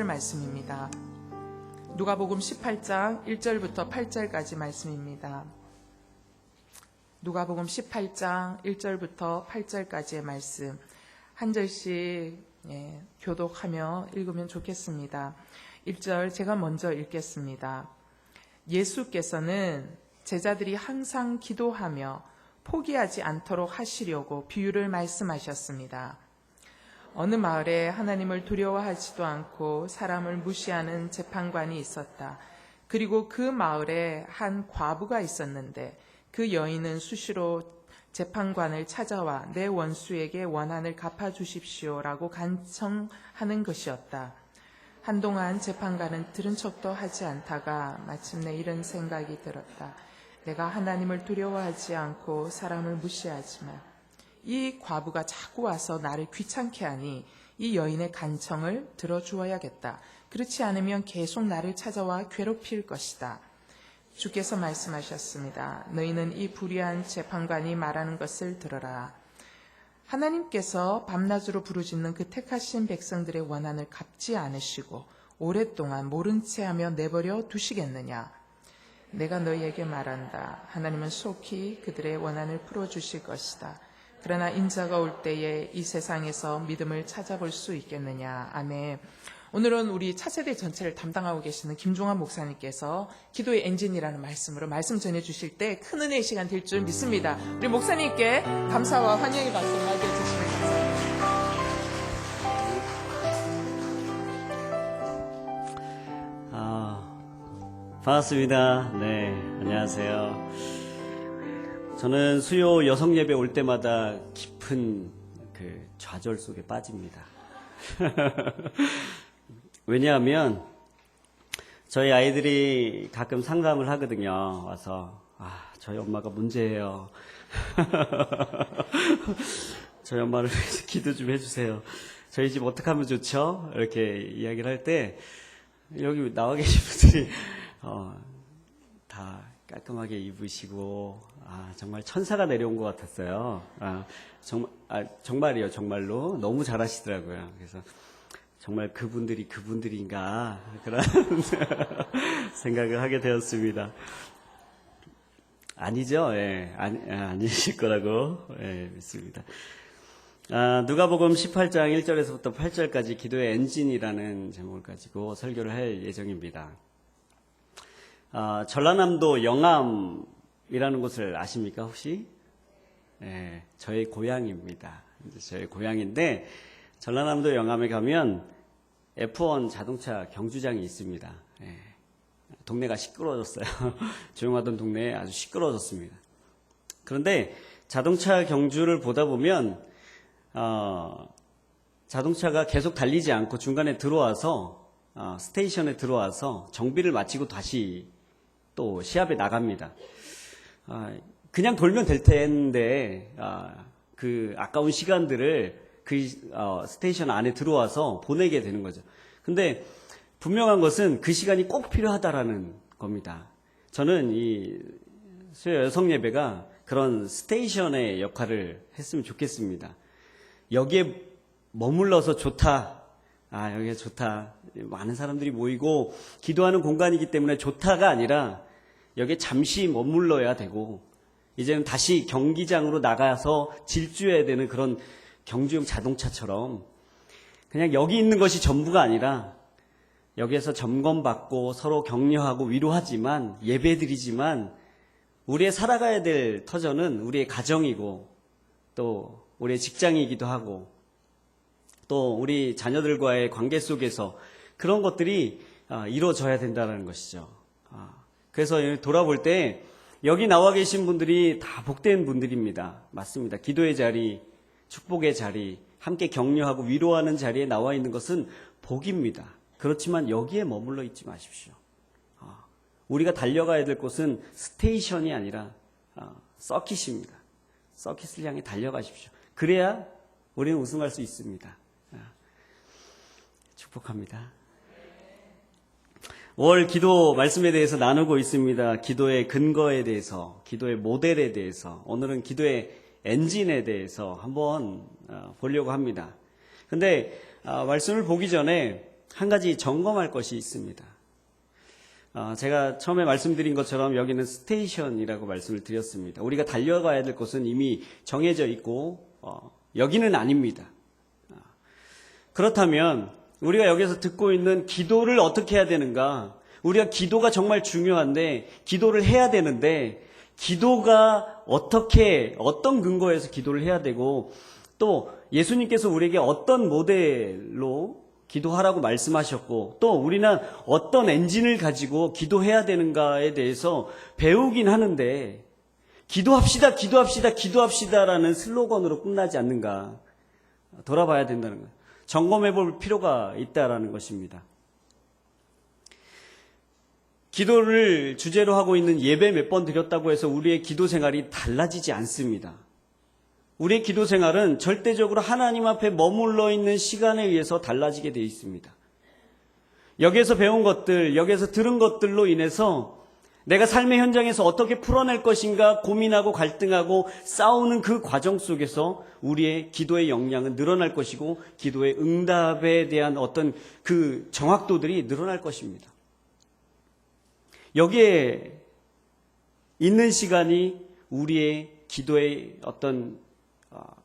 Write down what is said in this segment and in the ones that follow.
말씀입니다. 누가복음 18장 1절부터 8절까지 말씀입니다. 누가복음 18장 1절부터 8절까지의 말씀 한 절씩 교독하며 읽으면 좋겠습니다. 1절 제가 먼저 읽겠습니다. 예수께서는 제자들이 항상 기도하며 포기하지 않도록 하시려고 비유를 말씀하셨습니다. 어느 마을에 하나님을 두려워하지도 않고 사람을 무시하는 재판관이 있었다. 그리고 그 마을에 한 과부가 있었는데 그 여인은 수시로 재판관을 찾아와 내 원수에게 원한을 갚아주십시오라고 간청하는 것이었다. 한동안 재판관은 들은 척도 하지 않다가 마침내 이런 생각이 들었다. 내가 하나님을 두려워하지 않고 사람을 무시하지만 이 과부가 자꾸 와서 나를 귀찮게 하니 이 여인의 간청을 들어주어야겠다. 그렇지 않으면 계속 나를 찾아와 괴롭힐 것이다. 주께서 말씀하셨습니다. 너희는 이 불의한 재판관이 말하는 것을 들어라. 하나님께서 밤낮으로 부르짖는 그 택하신 백성들의 원한을 갚지 않으시고 오랫동안 모른 채 하며 내버려 두시겠느냐. 내가 너희에게 말한다. 하나님은 속히 그들의 원한을 풀어주실 것이다. 그러나 인자가 올 때에 이 세상에서 믿음을 찾아볼 수 있겠느냐. 아멘. 오늘은 우리 차세대 전체를 담당하고 계시는 김종환 목사님께서 기도의 엔진이라는 말씀으로 말씀 전해주실 때 큰 은혜의 시간 될 줄 믿습니다. 우리 목사님께 감사와 환영의 박수 맞이해주시면 감사합니다. 반갑습니다. 네, 안녕하세요. 저는 수요 여성 예배 올 때마다 깊은 그 좌절 속에 빠집니다. 왜냐하면 저희 아이들이 가끔 상담을 하거든요. 와서 저희 엄마가 문제예요. 저희 엄마를 위해서 기도 좀 해주세요. 저희 집 어떻게 하면 좋죠? 이렇게 이야기를 할 때 여기 나와 계신 분들이 다 깔끔하게 입으시고 정말 천사가 내려온 것 같았어요. 정말이요, 정말로 너무 잘하시더라고요. 그래서 정말 그분들인가 그런 생각을 하게 되었습니다. 아니죠? 예, 아니실 거라고 믿습니다. 누가복음 18장 1절에서부터 8절까지 기도의 엔진이라는 제목을 가지고 설교를 할 예정입니다. 전라남도 영암이라는 곳을 아십니까 혹시? 네, 저의 고향입니다. 저의 고향인데 전라남도 영암에 가면 F1 자동차 경주장이 있습니다. 네, 동네가 시끄러워졌어요. 조용하던 동네에 아주 시끄러워졌습니다. 그런데 자동차 경주를 보다 보면 자동차가 계속 달리지 않고 중간에 들어와서 스테이션에 들어와서 정비를 마치고 다시 또 시합에 나갑니다. 그냥 돌면 될 텐데 그 아까운 시간들을 그 스테이션 안에 들어와서 보내게 되는 거죠. 근데 분명한 것은 그 시간이 꼭 필요하다라는 겁니다. 저는 이 수요 여성 예배가 그런 스테이션의 역할을 했으면 좋겠습니다. 여기에 머물러서 좋다. 여기가 좋다. 많은 사람들이 모이고 기도하는 공간이기 때문에 좋다가 아니라 여기에 잠시 머물러야 되고 이제는 다시 경기장으로 나가서 질주해야 되는 그런 경주용 자동차처럼 그냥 여기 있는 것이 전부가 아니라 여기에서 점검받고 서로 격려하고 위로하지만 예배드리지만 우리의 살아가야 될 터전은 우리의 가정이고 또 우리의 직장이기도 하고 또 우리 자녀들과의 관계 속에서 그런 것들이 이루어져야 된다는 것이죠. 그래서 돌아볼 때 여기 나와 계신 분들이 다 복된 분들입니다. 맞습니다. 기도의 자리, 축복의 자리, 함께 격려하고 위로하는 자리에 나와 있는 것은 복입니다. 그렇지만 여기에 머물러 있지 마십시오. 우리가 달려가야 될 곳은 스테이션이 아니라 서킷입니다. 서킷을 향해 달려가십시오. 그래야 우리는 우승할 수 있습니다. 축복합니다. 5월 기도 말씀에 대해서 나누고 있습니다. 기도의 근거에 대해서, 기도의 모델에 대해서, 오늘은 기도의 엔진에 대해서 한번 보려고 합니다. 근데 말씀을 보기 전에 한 가지 점검할 것이 있습니다. 제가 처음에 말씀드린 것처럼 여기는 스테이션이라고 말씀을 드렸습니다. 우리가 달려가야 될 곳은 이미 정해져 있고 여기는 아닙니다. 그렇다면 우리가 여기서 듣고 있는 기도를 어떻게 해야 되는가? 우리가 기도가 정말 중요한데 기도를 해야 되는데 기도가 어떻게 어떤 근거에서 기도를 해야 되고 또 예수님께서 우리에게 어떤 모델로 기도하라고 말씀하셨고 또 우리는 어떤 엔진을 가지고 기도해야 되는가에 대해서 배우긴 하는데 기도합시다, 기도합시다, 기도합시다라는 슬로건으로 끝나지 않는가 돌아봐야 된다는 거예요. 점검해 볼 필요가 있다라는 것입니다. 기도를 주제로 하고 있는 예배 몇 번 드렸다고 해서 우리의 기도 생활이 달라지지 않습니다. 우리의 기도 생활은 절대적으로 하나님 앞에 머물러 있는 시간에 의해서 달라지게 되어 있습니다. 여기에서 배운 것들, 여기에서 들은 것들로 인해서 내가 삶의 현장에서 어떻게 풀어낼 것인가 고민하고 갈등하고 싸우는 그 과정 속에서 우리의 기도의 역량은 늘어날 것이고 기도의 응답에 대한 어떤 그 정확도들이 늘어날 것입니다. 여기에 있는 시간이 우리의 기도의 어떤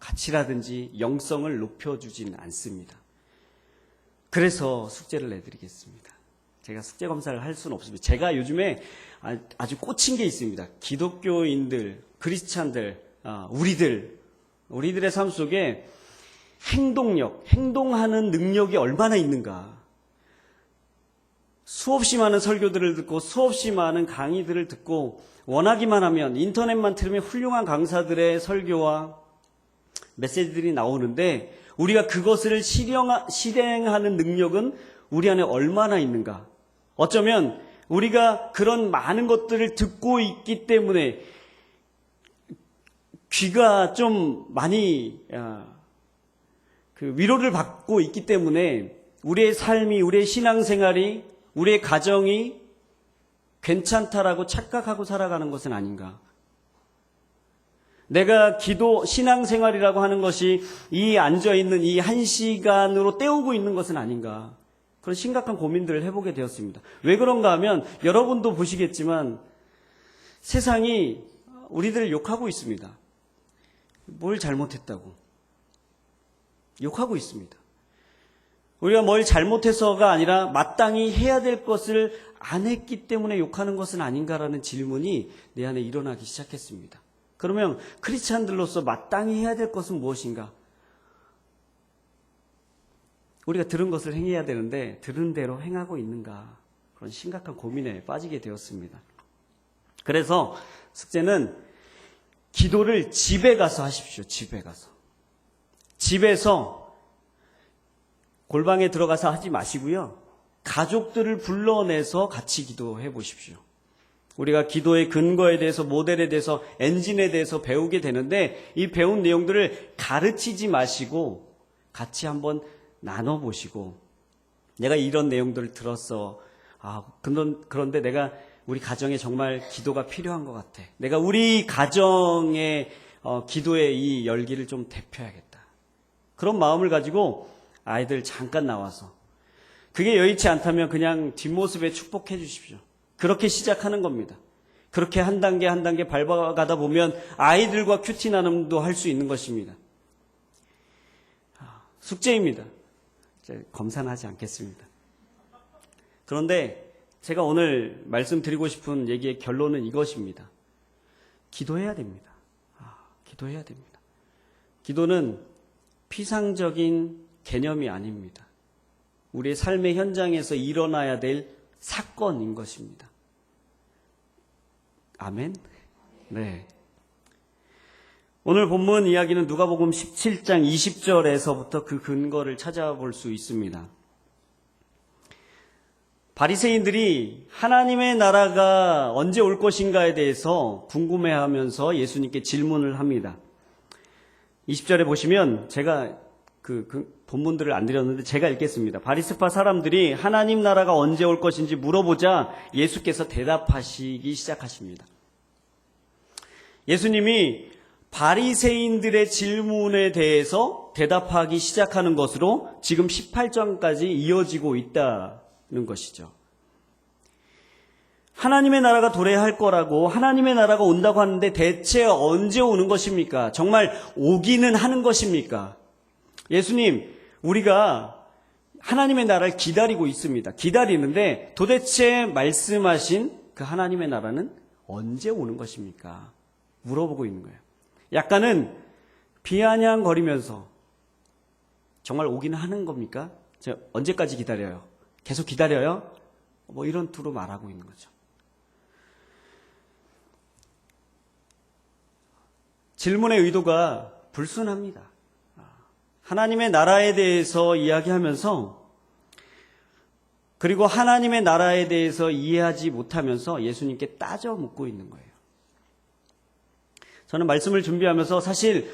가치라든지 영성을 높여주진 않습니다. 그래서 숙제를 내드리겠습니다. 제가 숙제 검사를 할 수는 없습니다. 제가 요즘에 아주 꽂힌 게 있습니다. 기독교인들, 크리스찬들, 우리들의 삶 속에 행동하는 능력이 얼마나 있는가. 수없이 많은 설교들을 듣고 수없이 많은 강의들을 듣고 원하기만 하면 인터넷만 틀으면 훌륭한 강사들의 설교와 메시지들이 나오는데 우리가 그것을 실행하는 능력은 우리 안에 얼마나 있는가. 어쩌면 우리가 그런 많은 것들을 듣고 있기 때문에 귀가 좀 많이 위로를 받고 있기 때문에 우리의 삶이, 우리의 신앙생활이, 우리의 가정이 괜찮다라고 착각하고 살아가는 것은 아닌가. 내가 신앙생활이라고 하는 것이 이 앉아있는 이 1시간으로 때우고 있는 것은 아닌가. 그런 심각한 고민들을 해보게 되었습니다. 왜 그런가 하면 여러분도 보시겠지만 세상이 우리들을 욕하고 있습니다. 뭘 잘못했다고. 욕하고 있습니다. 우리가 뭘 잘못해서가 아니라 마땅히 해야 될 것을 안 했기 때문에 욕하는 것은 아닌가라는 질문이 내 안에 일어나기 시작했습니다. 그러면 크리스찬들로서 마땅히 해야 될 것은 무엇인가? 우리가 들은 것을 행해야 되는데 들은 대로 행하고 있는가? 그런 심각한 고민에 빠지게 되었습니다. 그래서 숙제는 기도를 집에 가서 하십시오. 집에 가서. 집에서 골방에 들어가서 하지 마시고요. 가족들을 불러내서 같이 기도해 보십시오. 우리가 기도의 근거에 대해서, 모델에 대해서, 엔진에 대해서 배우게 되는데 이 배운 내용들을 가르치지 마시고 같이 한번 나눠보시고 내가 이런 내용들을 들었어. 그런데 내가 우리 가정에 정말 기도가 필요한 것 같아. 내가 우리 가정의 기도의 이 열기를 좀 대표해야겠다. 그런 마음을 가지고 아이들 잠깐 나와서 그게 여의치 않다면 그냥 뒷모습에 축복해 주십시오. 그렇게 시작하는 겁니다. 그렇게 한 단계 한 단계 밟아가다 보면 아이들과 큐티 나눔도 할 수 있는 것입니다. 숙제입니다. 검사는 하지 않겠습니다. 그런데 제가 오늘 말씀드리고 싶은 얘기의 결론은 이것입니다. 기도해야 됩니다. 기도해야 됩니다. 기도는 피상적인 개념이 아닙니다. 우리의 삶의 현장에서 일어나야 될 사건인 것입니다. 아멘? 네. 오늘 본문 이야기는 누가복음 17장 20절에서부터 그 근거를 찾아볼 수 있습니다. 바리새인들이 하나님의 나라가 언제 올 것인가에 대해서 궁금해하면서 예수님께 질문을 합니다. 20절에 보시면 제가 그 본문들을 안 드렸는데 제가 읽겠습니다. 바리새파 사람들이 하나님 나라가 언제 올 것인지 물어보자 예수께서 대답하시기 시작하십니다. 예수님이 바리새인들의 질문에 대해서 대답하기 시작하는 것으로 지금 18장까지 이어지고 있다는 것이죠. 하나님의 나라가 도래할 거라고, 하나님의 나라가 온다고 하는데 대체 언제 오는 것입니까? 정말 오기는 하는 것입니까? 예수님, 우리가 하나님의 나라를 기다리고 있습니다. 기다리는데 도대체 말씀하신 그 하나님의 나라는 언제 오는 것입니까? 물어보고 있는 거예요. 약간은 비아냥거리면서 정말 오기는 하는 겁니까? 제가 언제까지 기다려요? 계속 기다려요? 뭐 이런 투로 말하고 있는 거죠. 질문의 의도가 불순합니다. 하나님의 나라에 대해서 이야기하면서 그리고 하나님의 나라에 대해서 이해하지 못하면서 예수님께 따져 묻고 있는 거예요. 저는 말씀을 준비하면서 사실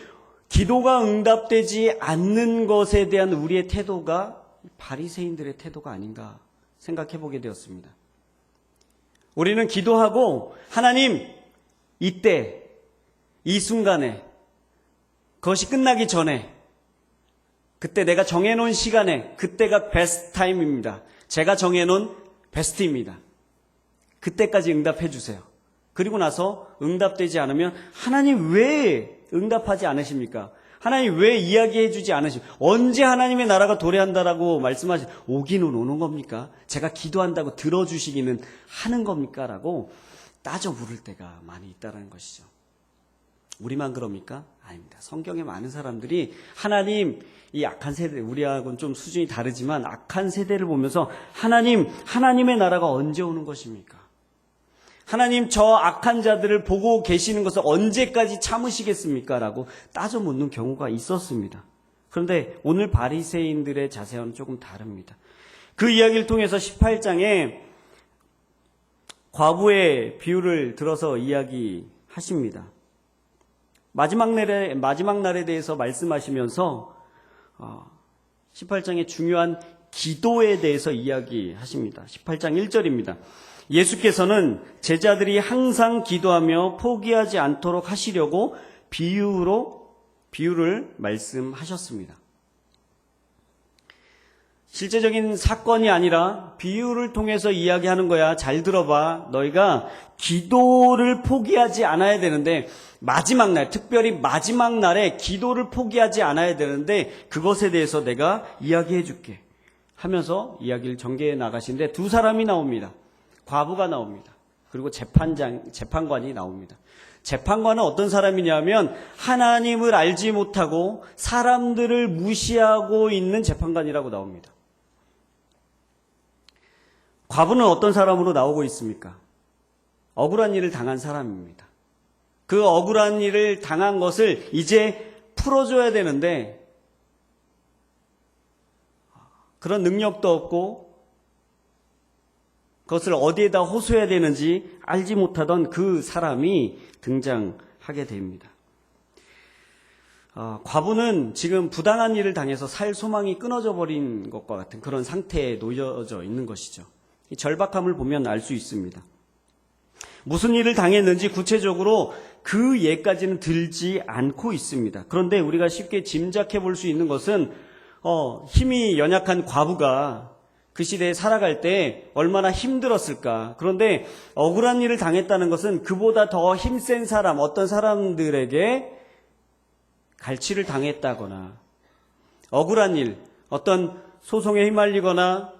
기도가 응답되지 않는 것에 대한 우리의 태도가 바리새인들의 태도가 아닌가 생각해 보게 되었습니다. 우리는 기도하고 하나님 이때 이 순간에 그것이 끝나기 전에 그때 내가 정해놓은 시간에 그때가 베스트 타임입니다. 제가 정해놓은 베스트입니다. 그때까지 응답해 주세요. 그리고 나서 응답되지 않으면 하나님 왜 응답하지 않으십니까? 하나님 왜 이야기해 주지 않으십니까? 언제 하나님의 나라가 도래한다라고 말씀하시 오기는 오는 겁니까? 제가 기도한다고 들어주시기는 하는 겁니까? 라고 따져 물을 때가 많이 있다는 것이죠. 우리만 그럽니까? 아닙니다. 성경에 많은 사람들이 하나님, 이 악한 세대, 우리하고는 좀 수준이 다르지만 악한 세대를 보면서 하나님, 하나님의 나라가 언제 오는 것입니까? 하나님, 저 악한 자들을 보고 계시는 것을 언제까지 참으시겠습니까? 라고 따져 묻는 경우가 있었습니다. 그런데 오늘 바리새인들의 자세와는 조금 다릅니다. 그 이야기를 통해서 18장에 과부의 비유를 들어서 이야기하십니다. 마지막 날에 대해서 말씀하시면서 18장의 중요한 기도에 대해서 이야기하십니다. 18장 1절입니다. 예수께서는 제자들이 항상 기도하며 포기하지 않도록 하시려고 비유를 말씀하셨습니다. 실제적인 사건이 아니라 비유를 통해서 이야기하는 거야. 잘 들어봐. 너희가 기도를 포기하지 않아야 되는데 마지막 날, 특별히 마지막 날에 기도를 포기하지 않아야 되는데 그것에 대해서 내가 이야기해 줄게 하면서 이야기를 전개해 나가시는데 두 사람이 나옵니다. 과부가 나옵니다. 그리고 재판관이 나옵니다. 재판관은 어떤 사람이냐면 하나님을 알지 못하고 사람들을 무시하고 있는 재판관이라고 나옵니다. 과부는 어떤 사람으로 나오고 있습니까? 억울한 일을 당한 사람입니다. 그 억울한 일을 당한 것을 이제 풀어줘야 되는데 그런 능력도 없고 그것을 어디에다 호소해야 되는지 알지 못하던 그 사람이 등장하게 됩니다. 과부는 지금 부당한 일을 당해서 살 소망이 끊어져 버린 것과 같은 그런 상태에 놓여져 있는 것이죠. 이 절박함을 보면 알 수 있습니다. 무슨 일을 당했는지 구체적으로 그 예까지는 들지 않고 있습니다. 그런데 우리가 쉽게 짐작해 볼 수 있는 것은 힘이 연약한 과부가 그 시대에 살아갈 때 얼마나 힘들었을까. 그런데 억울한 일을 당했다는 것은 그보다 더 힘센 사람, 어떤 사람들에게 갈취를 당했다거나 억울한 일, 어떤 소송에 휘말리거나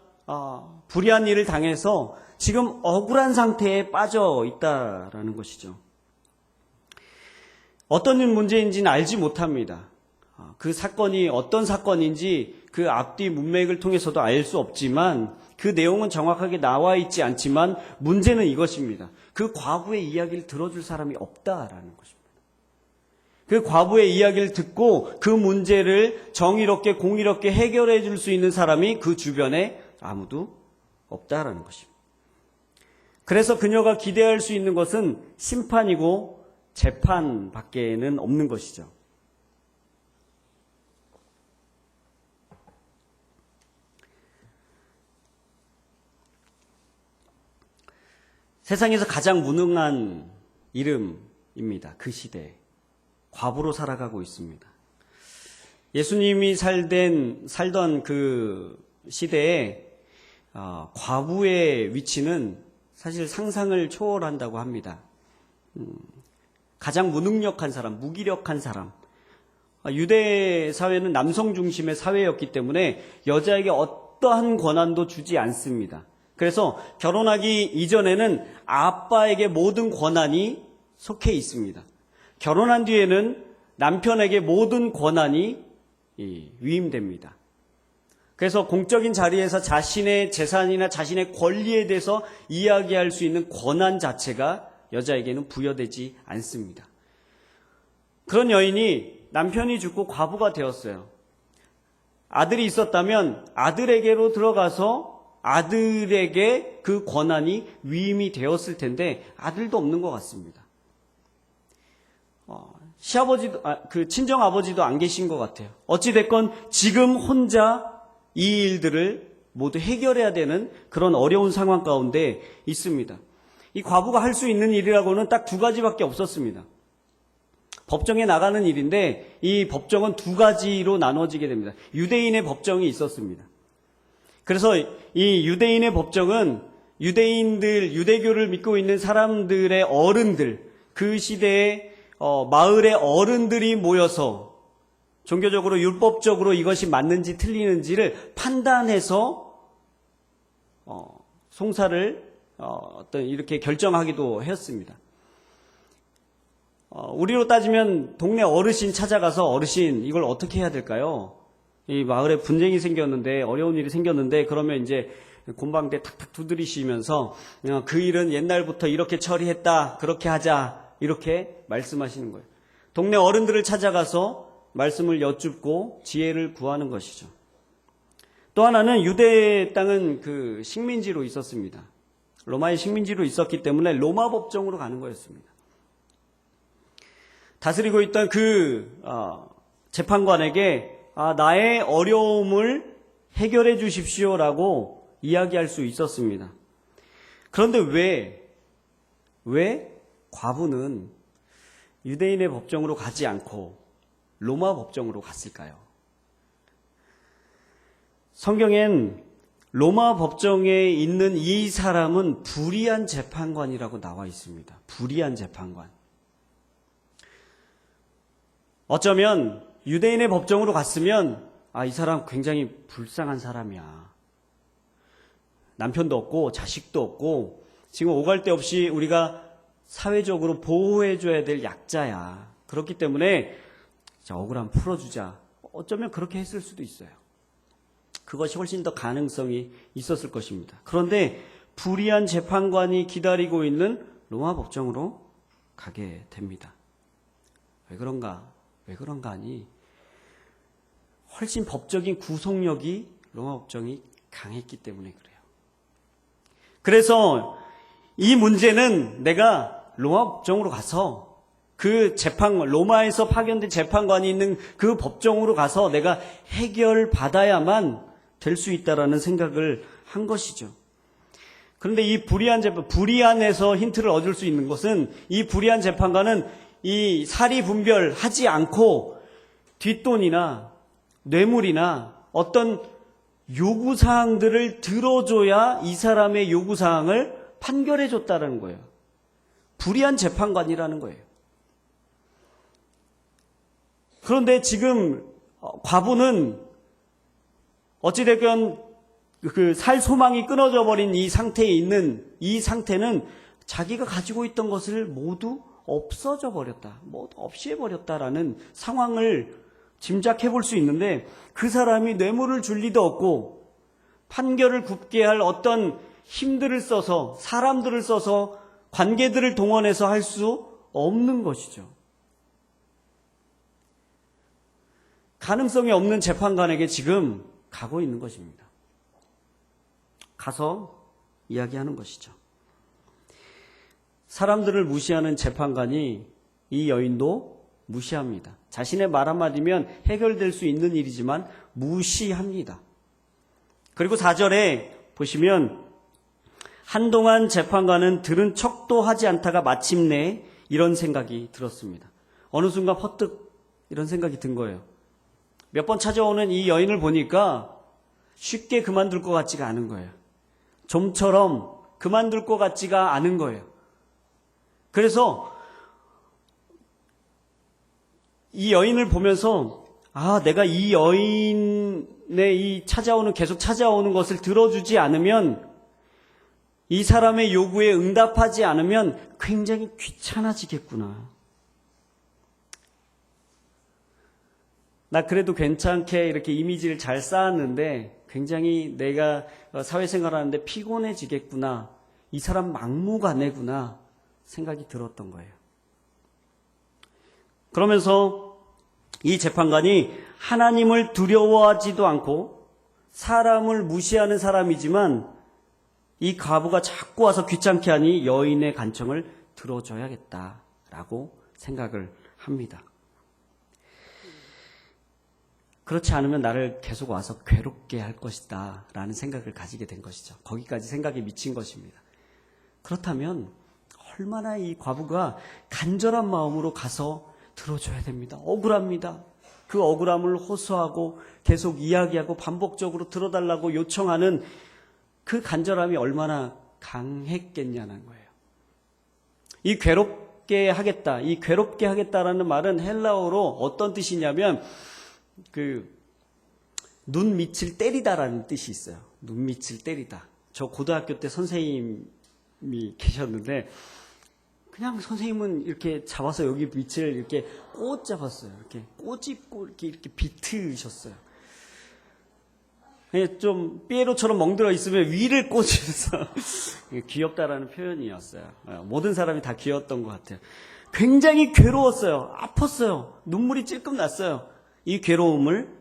불의한 일을 당해서 지금 억울한 상태에 빠져 있다라는 것이죠. 어떤 문제인지는 알지 못합니다. 그 사건이 어떤 사건인지 그 앞뒤 문맥을 통해서도 알 수 없지만 그 내용은 정확하게 나와 있지 않지만 문제는 이것입니다. 그 과부의 이야기를 들어줄 사람이 없다라는 것입니다. 그 과부의 이야기를 듣고 그 문제를 정의롭게 공의롭게 해결해 줄 수 있는 사람이 그 주변에 아무도 없다라는 것입니다. 그래서 그녀가 기대할 수 있는 것은 심판이고 재판밖에는 없는 것이죠. 세상에서 가장 무능한 이름입니다. 그 시대 과부로 살아가고 있습니다. 예수님이 살던 그 시대에 과부의 위치는 사실 상상을 초월한다고 합니다. 가장 무능력한 사람, 무기력한 사람. 유대 사회는 남성 중심의 사회였기 때문에 여자에게 어떠한 권한도 주지 않습니다. 그래서 결혼하기 이전에는 아빠에게 모든 권한이 속해 있습니다. 결혼한 뒤에는 남편에게 모든 권한이 위임됩니다. 그래서 공적인 자리에서 자신의 재산이나 자신의 권리에 대해서 이야기할 수 있는 권한 자체가 여자에게는 부여되지 않습니다. 그런 여인이 남편이 죽고 과부가 되었어요. 아들이 있었다면 아들에게로 들어가서 아들에게 그 권한이 위임이 되었을 텐데 아들도 없는 것 같습니다. 시아버지도, 그 친정아버지도 안 계신 것 같아요. 어찌됐건 지금 혼자 이 일들을 모두 해결해야 되는 그런 어려운 상황 가운데 있습니다. 이 과부가 할 수 있는 일이라고는 딱 두 가지밖에 없었습니다. 법정에 나가는 일인데 이 법정은 두 가지로 나눠지게 됩니다. 유대인의 법정이 있었습니다. 그래서 이 유대인의 법정은 유대교를 믿고 있는 사람들의 어른들, 그 시대에 마을의 어른들이 모여서 종교적으로 율법적으로 이것이 맞는지 틀리는지를 판단해서 송사를 어떤 이렇게 결정하기도 했습니다. 우리로 따지면 동네 어르신 찾아가서 어르신 이걸 어떻게 해야 될까요? 이 마을에 분쟁이 생겼는데 어려운 일이 생겼는데 그러면 이제 곰방대 탁탁 두드리시면서 그 일은 옛날부터 이렇게 처리했다 그렇게 하자 이렇게 말씀하시는 거예요. 동네 어른들을 찾아가서 말씀을 여쭙고 지혜를 구하는 것이죠. 또 하나는 유대 땅은 그 식민지로 있었습니다. 로마의 식민지로 있었기 때문에 로마 법정으로 가는 거였습니다. 다스리고 있던 그 재판관에게 나의 어려움을 해결해 주십시오라고 이야기할 수 있었습니다. 그런데 왜 과부는 유대인의 법정으로 가지 않고 로마 법정으로 갔을까요? 성경엔 로마 법정에 있는 이 사람은 불의한 재판관이라고 나와 있습니다. 불의한 재판관. 어쩌면 유대인의 법정으로 갔으면 이 사람 굉장히 불쌍한 사람이야. 남편도 없고 자식도 없고 지금 오갈 데 없이 우리가 사회적으로 보호해줘야 될 약자야. 그렇기 때문에 억울함 풀어주자. 어쩌면 그렇게 했을 수도 있어요. 그것이 훨씬 더 가능성이 있었을 것입니다. 그런데 불의한 재판관이 기다리고 있는 로마 법정으로 가게 됩니다. 왜 그런가 하니 훨씬 법적인 구속력이 로마 법정이 강했기 때문에 그래요. 그래서 이 문제는 내가 로마 법정으로 가서 그 로마에서 파견된 재판관이 있는 그 법정으로 가서 내가 해결받아야만 될 수 있다라는 생각을 한 것이죠. 그런데 이 불의안에서 힌트를 얻을 수 있는 것은 이 불의한 재판관은 이 사리 분별하지 않고 뒷돈이나 뇌물이나 어떤 요구사항들을 들어줘야 이 사람의 요구사항을 판결해줬다는 거예요. 불의한 재판관이라는 거예요. 그런데 지금 과부는 어찌됐건 그 살 소망이 끊어져 버린 이 상태에 있는 이 상태는 자기가 가지고 있던 것을 모두 없어져 버렸다. 모두 없이 해버렸다라는 상황을 짐작해 볼 수 있는데 그 사람이 뇌물을 줄 리도 없고 판결을 굽게 할 어떤 힘들을 써서 사람들을 써서 관계들을 동원해서 할 수 없는 것이죠. 가능성이 없는 재판관에게 지금 가고 있는 것입니다. 가서 이야기하는 것이죠. 사람들을 무시하는 재판관이 이 여인도 무시합니다. 자신의 말 한마디면 해결될 수 있는 일이지만 무시합니다. 그리고 4절에 보시면 한동안 재판관은 들은 척도 하지 않다가 마침내 이런 생각이 들었습니다. 어느 순간 퍼뜩 이런 생각이 든 거예요. 몇 번 찾아오는 이 여인을 보니까 쉽게 그만둘 것 같지가 않은 거예요. 좀처럼 그만둘 것 같지가 않은 거예요. 그래서 이 여인을 보면서 내가 이 여인의 계속 찾아오는 것을 들어주지 않으면, 이 사람의 요구에 응답하지 않으면 굉장히 귀찮아지겠구나. 나 그래도 괜찮게 이렇게 이미지를 잘 쌓았는데 굉장히 내가 사회생활하는데 피곤해지겠구나. 이 사람 막무가내구나 생각이 들었던 거예요. 그러면서 이 재판관이 하나님을 두려워하지도 않고 사람을 무시하는 사람이지만 이 과부가 자꾸 와서 귀찮게 하니 여인의 간청을 들어줘야겠다라고 생각을 합니다. 그렇지 않으면 나를 계속 와서 괴롭게 할 것이다 라는 생각을 가지게 된 것이죠. 거기까지 생각이 미친 것입니다. 그렇다면 얼마나 이 과부가 간절한 마음으로 가서 들어줘야 됩니다. 억울합니다. 그 억울함을 호소하고 계속 이야기하고 반복적으로 들어달라고 요청하는 그 간절함이 얼마나 강했겠냐는 거예요. 이 괴롭게 하겠다라는 말은 헬라어로 어떤 뜻이냐면 눈 밑을 때리다라는 뜻이 있어요. 눈 밑을 때리다. 저 고등학교 때 선생님이 계셨는데 그냥 선생님은 이렇게 잡아서 여기 밑을 이렇게 꽃 잡았어요. 이렇게 꼬집고 이렇게 비트셨어요. 좀 삐에로처럼 멍들어 있으면 위를 꽂으면서 귀엽다라는 표현이었어요. 모든 사람이 다 귀여웠던 것 같아요. 굉장히 괴로웠어요. 아팠어요. 눈물이 찔끔 났어요. 이 괴로움을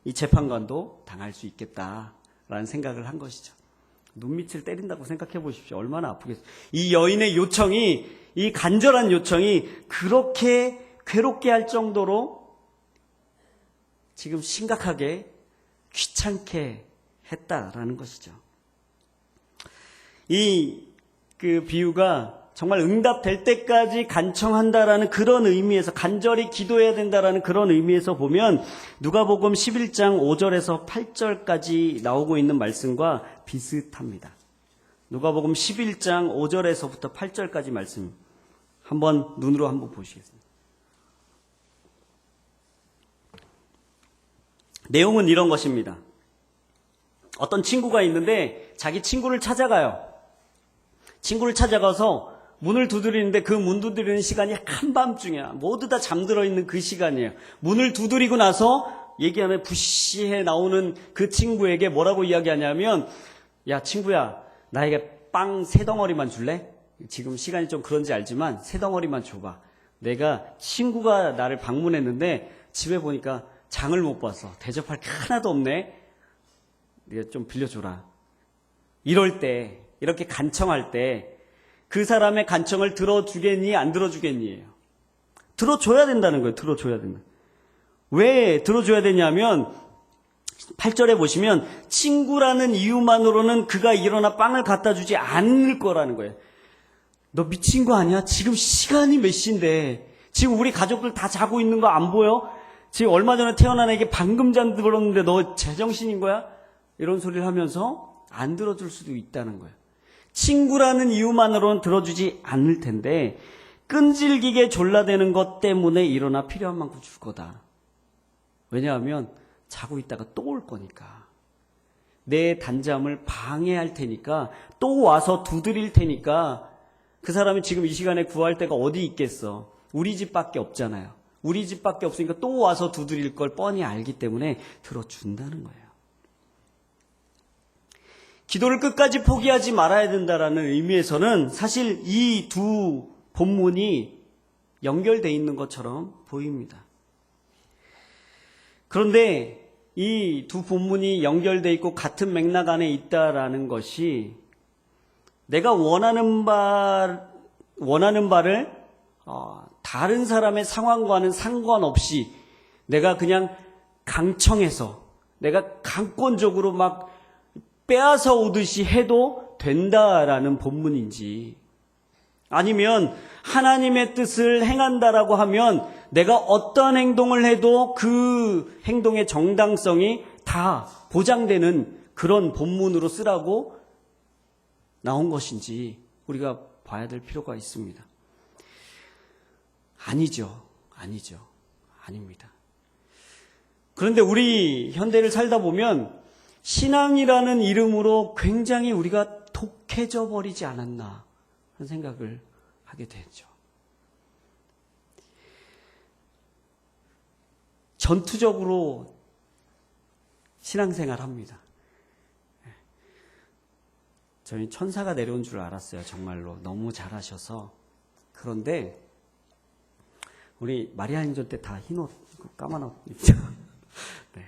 이 재판관도 당할 수 있겠다라는 생각을 한 것이죠. 눈밑을 때린다고 생각해 보십시오. 얼마나 아프겠어요. 이 여인의 요청이, 이 간절한 요청이 그렇게 괴롭게 할 정도로 지금 심각하게 귀찮게 했다라는 것이죠. 그 비유가 정말 응답될 때까지 간청한다라는 그런 의미에서, 간절히 기도해야 된다라는 그런 의미에서 보면 누가복음 11장 5절에서 8절까지 나오고 있는 말씀과 비슷합니다. 누가복음 11장 5절에서부터 8절까지 말씀 한번 눈으로 한번 보시겠습니다. 내용은 이런 것입니다. 어떤 친구가 있는데 자기 친구를 찾아가요. 친구를 찾아가서 문을 두드리는데 그 문 두드리는 시간이 한밤중이야. 모두 다 잠들어 있는 그 시간이에요. 문을 두드리고 나서 얘기하면 부시해 나오는 그 친구에게 뭐라고 이야기하냐면, 야 친구야, 나에게 빵 3덩어리만 줄래? 지금 시간이 좀 그런지 알지만 3덩어리만 줘봐. 내가 친구가 나를 방문했는데 집에 보니까 장을 못 봐서 대접할 게 하나도 없네. 네가 좀 빌려줘라. 이럴 때, 이렇게 간청할 때 그 사람의 간청을 들어주겠니 안 들어주겠니예요. 들어줘야 된다는 거예요. 들어줘야 된다. 왜 들어줘야 되냐면 8절에 보시면 친구라는 이유만으로는 그가 일어나 빵을 갖다 주지 않을 거라는 거예요. 너 미친 거 아니야? 지금 시간이 몇 시인데 지금 우리 가족들 다 자고 있는 거 안 보여? 지금 얼마 전에 태어난 애기 방금 잠들었는데 너 제정신인 거야? 이런 소리를 하면서 안 들어줄 수도 있다는 거예요. 친구라는 이유만으로는 들어주지 않을 텐데 끈질기게 졸라대는 것 때문에 일어나 필요한 만큼 줄 거다. 왜냐하면 자고 있다가 또 올 거니까. 내 단잠을 방해할 테니까, 또 와서 두드릴 테니까. 그 사람이 지금 이 시간에 구할 데가 어디 있겠어. 우리 집밖에 없잖아요. 우리 집밖에 없으니까 또 와서 두드릴 걸 뻔히 알기 때문에 들어준다는 거예요. 기도를 끝까지 포기하지 말아야 된다라는 의미에서는 사실 이 두 본문이 연결되어 있는 것처럼 보입니다. 그런데 이 두 본문이 연결되어 있고 같은 맥락 안에 있다라는 것이 내가 원하는 바를 다른 사람의 상황과는 상관없이 내가 그냥 강청해서 내가 강권적으로 막 빼앗아 오듯이 해도 된다라는 본문인지, 아니면 하나님의 뜻을 행한다라고 하면 내가 어떠한 행동을 해도 그 행동의 정당성이 다 보장되는 그런 본문으로 쓰라고 나온 것인지 우리가 봐야 될 필요가 있습니다. 아니죠. 아닙니다. 그런데 우리 현대를 살다 보면 신앙이라는 이름으로 굉장히 우리가 독해져 버리지 않았나 하는 생각을 하게 되죠. 전투적으로 신앙생활 합니다. 저희 천사가 내려온 줄 알았어요. 정말로 너무 잘하셔서. 그런데 우리 마리아 행전 때 다 흰옷, 까만 옷 입죠. 네.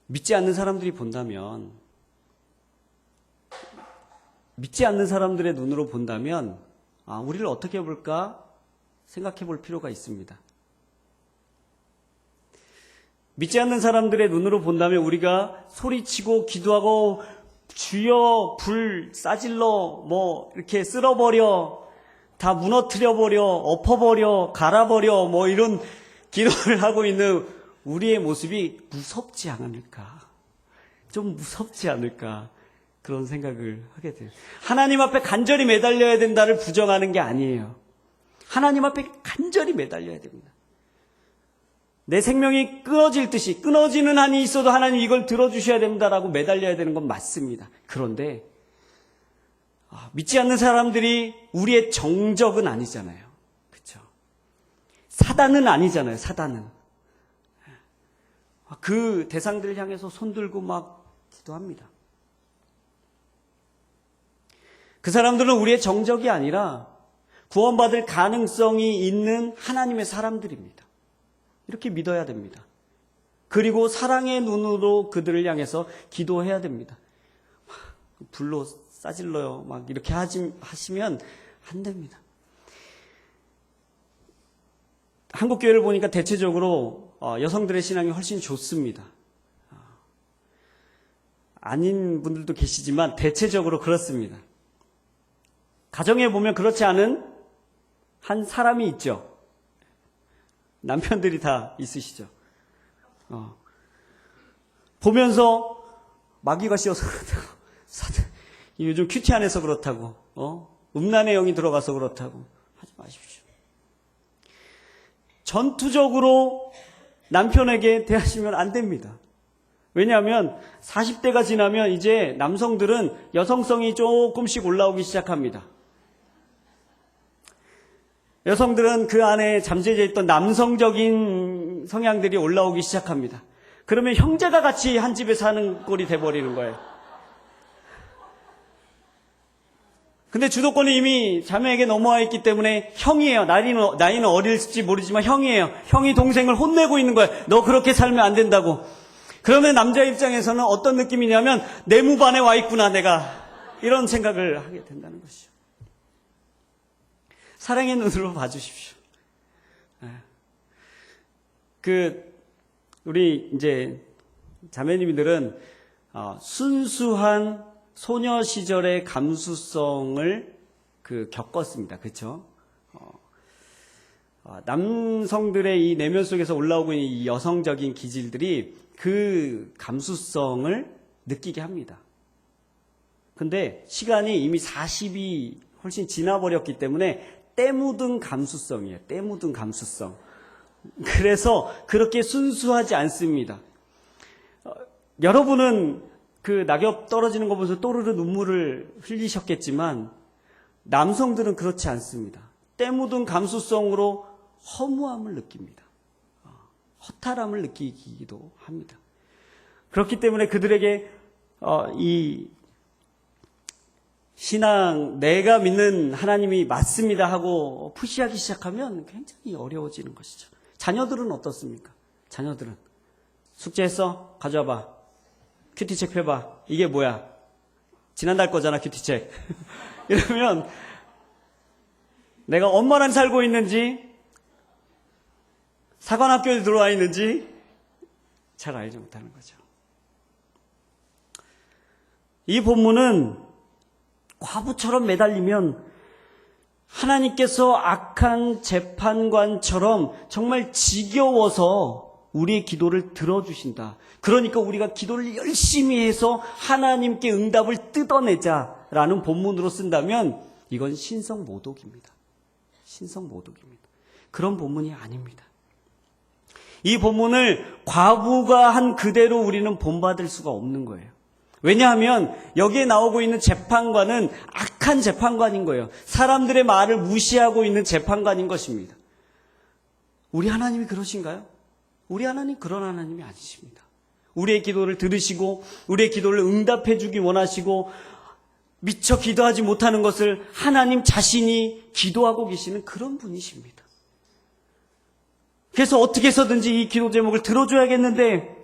믿지 않는 사람들이 본다면, 믿지 않는 사람들의 눈으로 본다면, 우리를 어떻게 볼까 생각해 볼 필요가 있습니다. 믿지 않는 사람들의 눈으로 본다면 우리가 소리치고 기도하고 주여 불 싸질러 이렇게 쓸어버려 다 무너뜨려버려 엎어버려 갈아버려 이런 기도를 하고 있는 우리의 모습이 무섭지 않을까, 좀 무섭지 않을까 그런 생각을 하게 돼요. 하나님 앞에 간절히 매달려야 된다를 부정하는 게 아니에요. 하나님 앞에 간절히 매달려야 됩니다. 내 생명이 끊어질 듯이 끊어지는 한이 있어도 하나님 이걸 들어주셔야 된다라고 매달려야 되는 건 맞습니다. 그런데 믿지 않는 사람들이 우리의 정적은 아니잖아요. 그렇죠? 사단은 아니잖아요. 사단은. 그 대상들을 향해서 손들고 막 기도합니다. 그 사람들은 우리의 정적이 아니라 구원받을 가능성이 있는 하나님의 사람들입니다. 이렇게 믿어야 됩니다. 그리고 사랑의 눈으로 그들을 향해서 기도해야 됩니다. 불로 싸질러요. 이렇게 하시면 안 됩니다. 한국교회를 보니까 대체적으로 여성들의 신앙이 훨씬 좋습니다. 아닌 분들도 계시지만 대체적으로 그렇습니다. 가정에 보면 그렇지 않은 한 사람이 있죠. 남편들이 다 있으시죠. 보면서 마귀가 씌어서 그렇다고, 요즘 큐티 안에서 그렇다고, 음란의 영이 들어가서 그렇다고 하지 마십시오. 전투적으로 남편에게 대하시면 안 됩니다. 왜냐하면 40대가 지나면 이제 남성들은 여성성이 조금씩 올라오기 시작합니다. 여성들은 그 안에 잠재져 있던 남성적인 성향들이 올라오기 시작합니다. 그러면 형제가 같이 한 집에 사는 꼴이 돼버리는 거예요. 근데 주도권이 이미 자매에게 넘어와 있기 때문에 형이에요. 나이는 어릴지 모르지만 형이에요. 형이 동생을 혼내고 있는 거예요. 너 그렇게 살면 안 된다고. 그러면 남자 입장에서는 어떤 느낌이냐면 내무반에 와 있구나 내가. 이런 생각을 하게 된다는 것이죠. 사랑의 눈으로 봐주십시오. 우리 이제 자매님들은 순수한 소녀 시절의 감수성을 겪었습니다. 그렇죠? 남성들의 이 내면 속에서 올라오고 있는 이 여성적인 기질들이 그 감수성을 느끼게 합니다. 근데 시간이 이미 40이 훨씬 지나버렸기 때문에 때 묻은 감수성이에요. 때 묻은 감수성. 그래서 그렇게 순수하지 않습니다. 여러분은 그 낙엽 떨어지는 거 보면서 또르르 눈물을 흘리셨겠지만 남성들은 그렇지 않습니다. 때 묻은 감수성으로 허무함을 느낍니다. 허탈함을 느끼기도 합니다. 그렇기 때문에 그들에게 이 신앙, 내가 믿는 하나님이 맞습니다 하고 푸시하기 시작하면 굉장히 어려워지는 것이죠. 자녀들은 어떻습니까? 자녀들은 숙제했어? 가져와봐. 큐티책 펴봐. 이게 뭐야? 지난달 거잖아, 큐티책. 이러면 내가 엄마랑 살고 있는지 사관학교에 들어와 있는지 잘 알지 못하는 거죠. 이 본문은 과부처럼 매달리면 하나님께서 악한 재판관처럼 정말 지겨워서 우리의 기도를 들어주신다. 그러니까 우리가 기도를 열심히 해서 하나님께 응답을 뜯어내자라는 본문으로 쓴다면 이건 신성모독입니다. 신성모독입니다. 그런 본문이 아닙니다. 이 본문을 과부가 한 그대로 우리는 본받을 수가 없는 거예요. 왜냐하면 여기에 나오고 있는 재판관은 악한 재판관인 거예요. 사람들의 말을 무시하고 있는 재판관인 것입니다. 우리 하나님이 그러신가요? 우리 하나님 그런 하나님이 아니십니다. 우리의 기도를 들으시고 우리의 기도를 응답해 주기 원하시고 미처 기도하지 못하는 것을 하나님 자신이 기도하고 계시는 그런 분이십니다. 그래서 어떻게 해서든지 이 기도 제목을 들어줘야겠는데,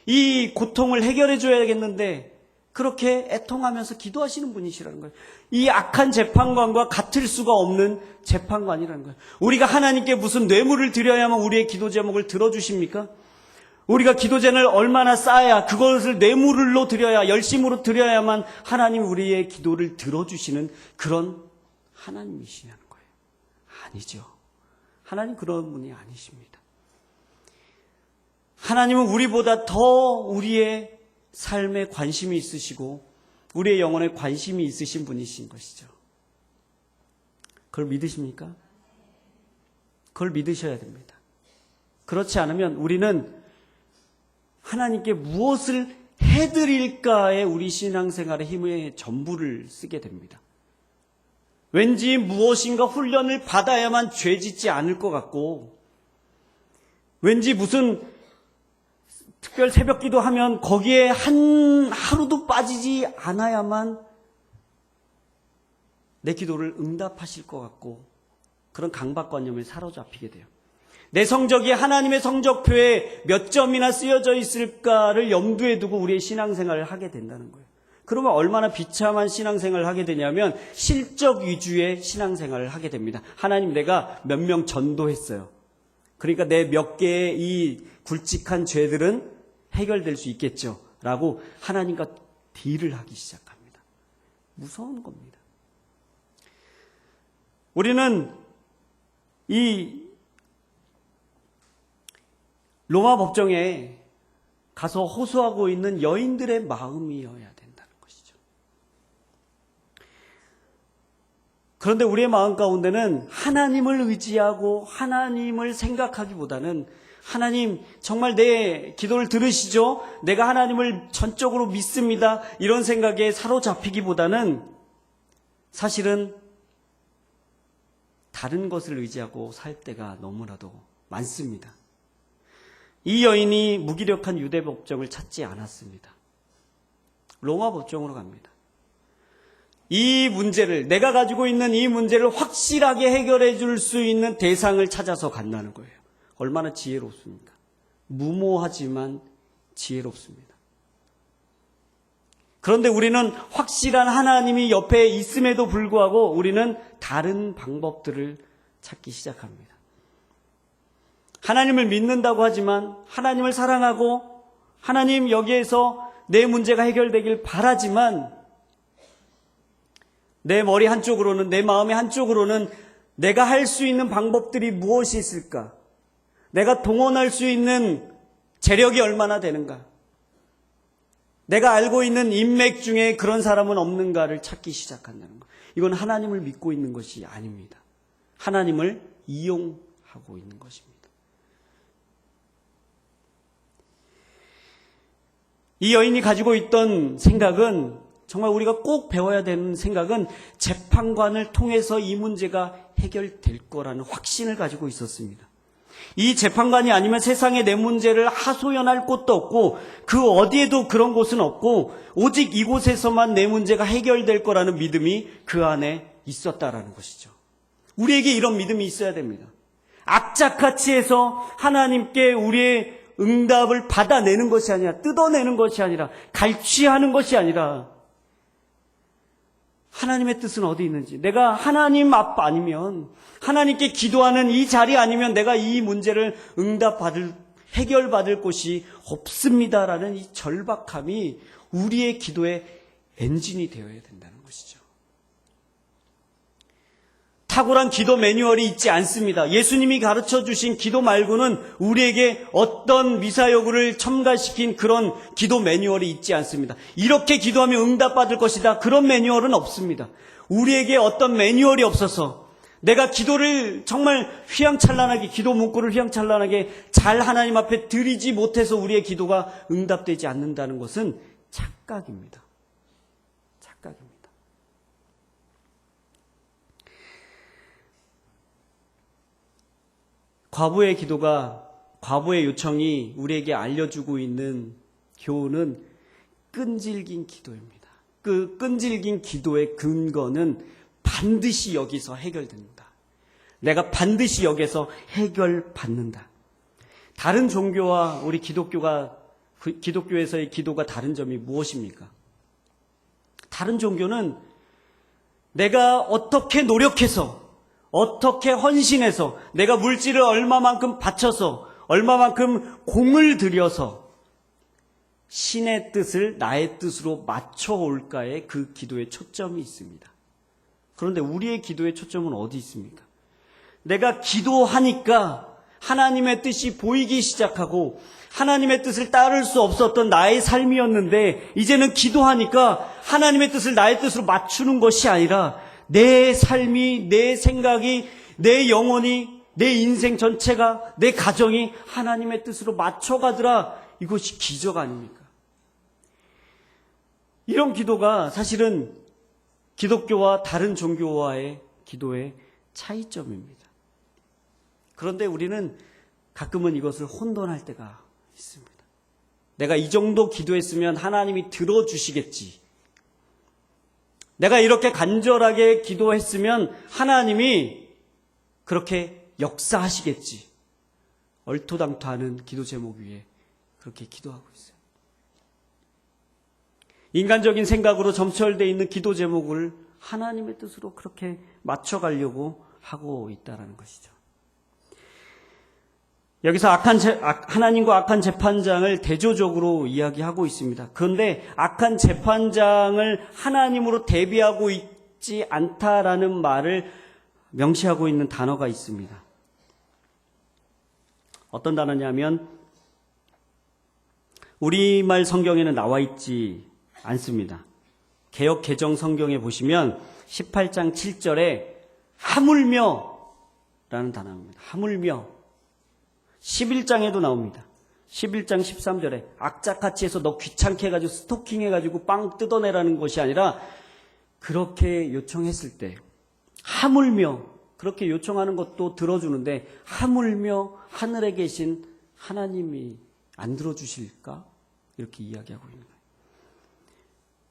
이 고통을 해결해 줘야겠는데 그렇게 애통하면서 기도하시는 분이시라는 거예요. 이 악한 재판관과 같을 수가 없는 재판관이라는 거예요. 우리가 하나님께 무슨 뇌물을 드려야만 우리의 기도 제목을 들어주십니까? 우리가 기도 제목을 얼마나 쌓아야, 그것을 뇌물로 드려야, 열심으로 드려야만 하나님 우리의 기도를 들어주시는 그런 하나님이시냐는 거예요. 아니죠. 하나님 그런 분이 아니십니다. 하나님은 우리보다 더 우리의 삶에 관심이 있으시고 우리의 영혼에 관심이 있으신 분이신 것이죠. 그걸 믿으십니까? 그걸 믿으셔야 됩니다. 그렇지 않으면 우리는 하나님께 무엇을 해드릴까에 우리 신앙생활의 힘의 전부를 쓰게 됩니다. 왠지 무엇인가 훈련을 받아야만 죄 짓지 않을 것 같고, 왠지 무슨 특별 새벽 기도하면 거기에 한 하루도 빠지지 않아야만 내 기도를 응답하실 것 같고, 그런 강박관념에 사로잡히게 돼요. 내 성적이 하나님의 성적표에 몇 점이나 쓰여져 있을까를 염두에 두고 우리의 신앙생활을 하게 된다는 거예요. 그러면 얼마나 비참한 신앙생활을 하게 되냐면 실적 위주의 신앙생활을 하게 됩니다. 하나님, 내가 몇 명 전도했어요. 그러니까 내 몇 개의 이 굵직한 죄들은 해결될 수 있겠죠 라고 하나님과 딜을 하기 시작합니다. 무서운 겁니다. 우리는 이 로마 법정에 가서 호소하고 있는 여인들의 마음이어야 된다는 것이죠. 그런데 우리의 마음 가운데는 하나님을 의지하고 하나님을 생각하기보다는, 하나님 정말 내 기도를 들으시죠? 내가 하나님을 전적으로 믿습니다. 이런 생각에 사로잡히기보다는 사실은 다른 것을 의지하고 살 때가 너무나도 많습니다. 이 여인이 무기력한 유대 법정을 찾지 않았습니다. 로마 법정으로 갑니다. 이 문제를, 내가 가지고 있는 이 문제를 확실하게 해결해 줄 수 있는 대상을 찾아서 간다는 거예요. 얼마나 지혜롭습니까? 무모하지만 지혜롭습니다. 그런데 우리는 확실한 하나님이 옆에 있음에도 불구하고 우리는 다른 방법들을 찾기 시작합니다. 하나님을 믿는다고 하지만, 하나님을 사랑하고 하나님 여기에서 내 문제가 해결되길 바라지만, 내 머리 한쪽으로는, 내 마음의 한쪽으로는 내가 할 수 있는 방법들이 무엇이 있을까? 내가 동원할 수 있는 재력이 얼마나 되는가? 내가 알고 있는 인맥 중에 그런 사람은 없는가를 찾기 시작한다는 것. 이건 하나님을 믿고 있는 것이 아닙니다. 하나님을 이용하고 있는 것입니다. 이 여인이 가지고 있던 생각은, 정말 우리가 꼭 배워야 되는 생각은, 재판관을 통해서 이 문제가 해결될 거라는 확신을 가지고 있었습니다. 이 재판관이 아니면 세상에 내 문제를 하소연할 곳도 없고 그 어디에도 그런 곳은 없고 오직 이곳에서만 내 문제가 해결될 거라는 믿음이 그 안에 있었다라는 것이죠. 우리에게 이런 믿음이 있어야 됩니다. 악착같이 해서 하나님께 우리의 응답을 받아내는 것이 아니라, 뜯어내는 것이 아니라, 갈취하는 것이 아니라, 하나님의 뜻은 어디 있는지, 내가 하나님 앞 아니면, 하나님께 기도하는 이 자리 아니면 내가 이 문제를 해결받을 곳이 없습니다라는 이 절박함이 우리의 기도의 엔진이 되어야 된다는 것이죠. 탁월한 기도 매뉴얼이 있지 않습니다. 예수님이 가르쳐 주신 기도 말고는 우리에게 어떤 미사여구를 첨가시킨 그런 기도 매뉴얼이 있지 않습니다. 이렇게 기도하면 응답받을 것이다. 그런 매뉴얼은 없습니다. 우리에게 어떤 매뉴얼이 없어서 내가 기도를 정말 휘황찬란하게, 기도 문구를 휘황찬란하게 잘 하나님 앞에 드리지 못해서 우리의 기도가 응답되지 않는다는 것은 착각입니다. 착각입니다. 과부의 요청이 우리에게 알려주고 있는 교훈은 끈질긴 기도입니다. 그 끈질긴 기도의 근거는 반드시 여기서 해결됩니다. 내가 반드시 여기서 해결받는다. 다른 종교와 우리 기독교에서의 기도가 다른 점이 무엇입니까? 다른 종교는 내가 어떻게 노력해서, 어떻게 헌신해서, 내가 물질을 얼마만큼 바쳐서, 얼마만큼 공을 들여서 신의 뜻을 나의 뜻으로 맞춰올까에 그 기도의 초점이 있습니다. 그런데 우리의 기도의 초점은 어디 있습니까? 내가 기도하니까 하나님의 뜻이 보이기 시작하고 하나님의 뜻을 따를 수 없었던 나의 삶이었는데 이제는 기도하니까 하나님의 뜻을 나의 뜻으로 맞추는 것이 아니라 내 삶이, 내 생각이, 내 영혼이, 내 인생 전체가, 내 가정이 하나님의 뜻으로 맞춰가더라. 이것이 기적 아닙니까? 이런 기도가 사실은 기독교와 다른 종교와의 기도의 차이점입니다. 그런데 우리는 가끔은 이것을 혼돈할 때가 있습니다. 내가 이 정도 기도했으면 하나님이 들어주시겠지. 내가 이렇게 간절하게 기도했으면 하나님이 그렇게 역사하시겠지. 얼토당토하는 기도 제목 위에 그렇게 기도하고 있어요. 인간적인 생각으로 점철되어 있는 기도 제목을 하나님의 뜻으로 그렇게 맞춰가려고 하고 있다는 것이죠. 여기서 하나님과 악한 재판장을 대조적으로 이야기하고 있습니다. 그런데 악한 재판장을 하나님으로 대비하고 있지 않다라는 말을 명시하고 있는 단어가 있습니다. 어떤 단어냐면 우리말 성경에는 나와 있지 않습니다. 개역 개정 성경에 보시면 18장 7절에 하물며 라는 단어입니다. 하물며. 11장에도 나옵니다. 11장 13절에 악착같이 해서 너 귀찮게 해가지고 스토킹 해가지고 빵 뜯어내라는 것이 아니라 그렇게 요청했을 때 하물며 그렇게 요청하는 것도 들어주는데 하물며 하늘에 계신 하나님이 안 들어주실까? 이렇게 이야기하고 있는 거예요.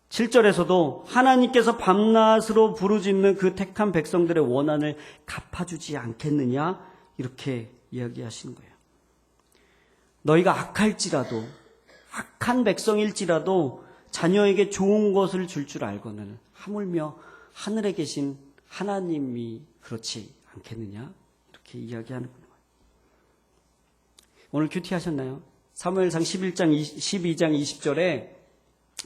7절에서도 하나님께서 밤낮으로 부르짖는 그 택한 백성들의 원한을 갚아주지 않겠느냐? 이렇게 이야기하시는 거예요. 너희가 악할지라도 악한 백성일지라도 자녀에게 좋은 것을 줄 줄 알고는 하물며 하늘에 계신 하나님이 그렇지 않겠느냐? 이렇게 이야기하는 거예요. 오늘 큐티 하셨나요? 사무엘상 12장 20절에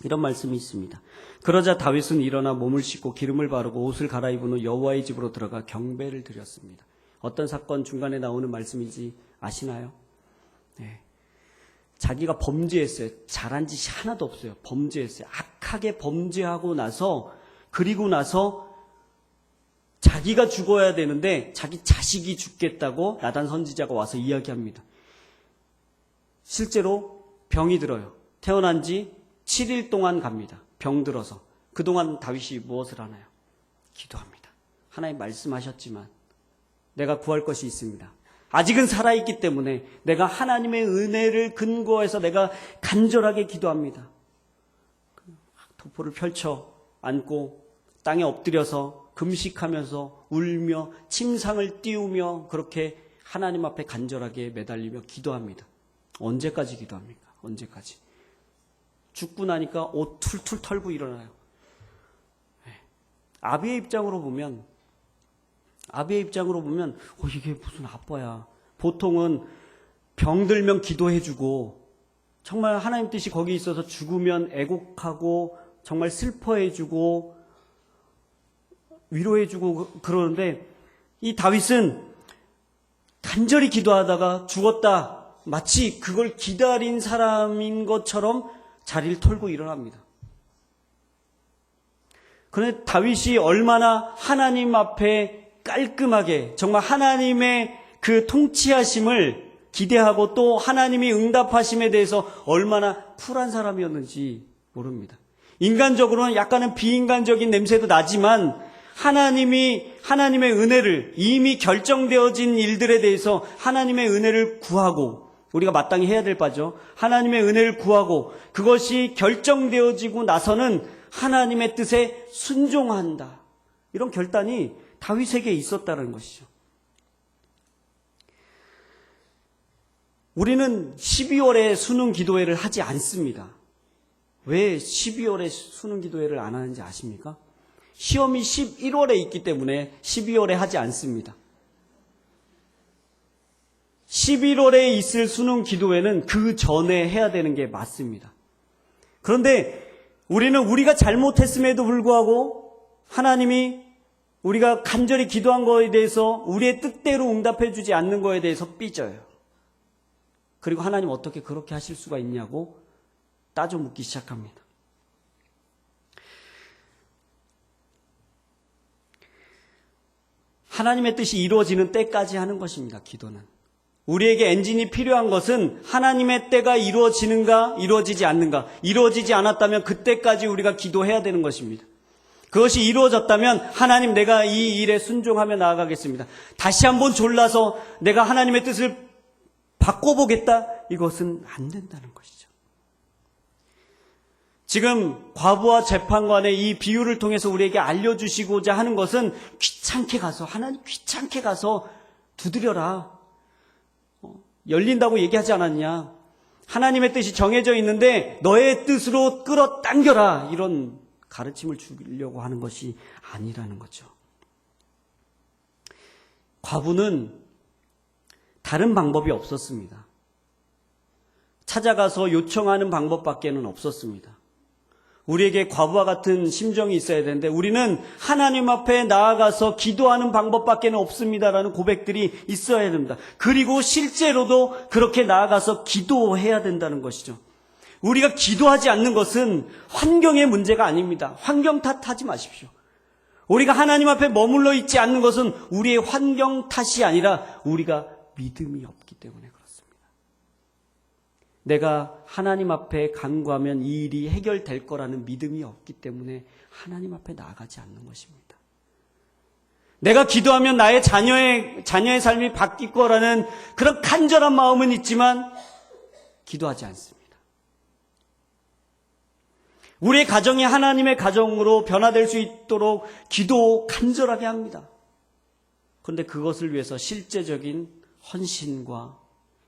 이런 말씀이 있습니다. 그러자 다윗은 일어나 몸을 씻고 기름을 바르고 옷을 갈아입은 후 여호와의 집으로 들어가 경배를 드렸습니다. 어떤 사건 중간에 나오는 말씀인지 아시나요? 네. 자기가 범죄했어요. 잘한 짓이 하나도 없어요. 범죄했어요. 악하게 범죄하고 나서 그리고 나서 자기가 죽어야 되는데 자기 자식이 죽겠다고 나단 선지자가 와서 이야기합니다. 실제로 병이 들어요. 태어난 지 7일 동안 갑니다. 병 들어서. 그동안 다윗이 무엇을 하나요? 기도합니다. 하나님 말씀하셨지만 내가 구할 것이 있습니다. 아직은 살아있기 때문에 내가 하나님의 은혜를 근거해서 내가 간절하게 기도합니다. 도포를 펼쳐 안고 땅에 엎드려서 금식하면서 울며 침상을 띄우며 그렇게 하나님 앞에 간절하게 매달리며 기도합니다. 언제까지 기도합니까? 언제까지? 죽고 나니까 옷 툴툴 털고 일어나요. 아비의 입장으로 보면 이게 무슨 아빠야. 보통은 병들면 기도해주고 정말 하나님 뜻이 거기 있어서 죽으면 애곡하고 정말 슬퍼해주고 위로해주고 그러는데 이 다윗은 간절히 기도하다가 죽었다. 마치 그걸 기다린 사람인 것처럼 자리를 털고 일어납니다. 그런데 다윗이 얼마나 하나님 앞에 깔끔하게 정말 하나님의 그 통치하심을 기대하고 또 하나님이 응답하심에 대해서 얼마나 쿨한 사람이었는지 모릅니다. 인간적으로는 약간은 비인간적인 냄새도 나지만 하나님의 은혜를 이미 결정되어진 일들에 대해서 하나님의 은혜를 구하고 우리가 마땅히 해야 될 바죠. 하나님의 은혜를 구하고 그것이 결정되어지고 나서는 하나님의 뜻에 순종한다. 이런 결단이 다윗에게 있었다는 것이죠. 우리는 12월에 수능 기도회를 하지 않습니다. 왜 12월에 수능 기도회를 안 하는지 아십니까? 시험이 11월에 있기 때문에 12월에 하지 않습니다. 11월에 있을 수능 기도회는 그 전에 해야 되는 게 맞습니다. 그런데 우리는 우리가 잘못했음에도 불구하고 하나님이 우리가 간절히 기도한 거에 대해서 우리의 뜻대로 응답해 주지 않는 거에 대해서 삐져요. 그리고 하나님 어떻게 그렇게 하실 수가 있냐고 따져 묻기 시작합니다. 하나님의 뜻이 이루어지는 때까지 하는 것입니다. 기도는. 우리에게 엔진이 필요한 것은 하나님의 때가 이루어지는가 이루어지지 않는가. 이루어지지 않았다면 그때까지 우리가 기도해야 되는 것입니다. 그것이 이루어졌다면 하나님 내가 이 일에 순종하며 나아가겠습니다. 다시 한번 졸라서 내가 하나님의 뜻을 바꿔보겠다. 이것은 안 된다는 것이죠. 지금 과부와 재판관의 이 비유를 통해서 우리에게 알려주시고자 하는 것은 귀찮게 가서 하나님 귀찮게 가서 두드려라. 열린다고 얘기하지 않았냐. 하나님의 뜻이 정해져 있는데 너의 뜻으로 끌어당겨라. 이런 가르침을 주려고 하는 것이 아니라는 거죠. 과부는 다른 방법이 없었습니다. 찾아가서 요청하는 방법밖에는 없었습니다. 우리에게 과부와 같은 심정이 있어야 되는데 우리는 하나님 앞에 나아가서 기도하는 방법밖에는 없습니다라는 고백들이 있어야 됩니다. 그리고 실제로도 그렇게 나아가서 기도해야 된다는 것이죠. 우리가 기도하지 않는 것은 환경의 문제가 아닙니다. 환경 탓하지 마십시오. 우리가 하나님 앞에 머물러 있지 않는 것은 우리의 환경 탓이 아니라 우리가 믿음이 없기 때문에 그렇습니다. 내가 하나님 앞에 간구하면 이 일이 해결될 거라는 믿음이 없기 때문에 하나님 앞에 나아가지 않는 것입니다. 내가 기도하면 나의 자녀의 삶이 바뀔 거라는 그런 간절한 마음은 있지만 기도하지 않습니다. 우리의 가정이 하나님의 가정으로 변화될 수 있도록 기도 간절하게 합니다. 그런데 그것을 위해서 실제적인 헌신과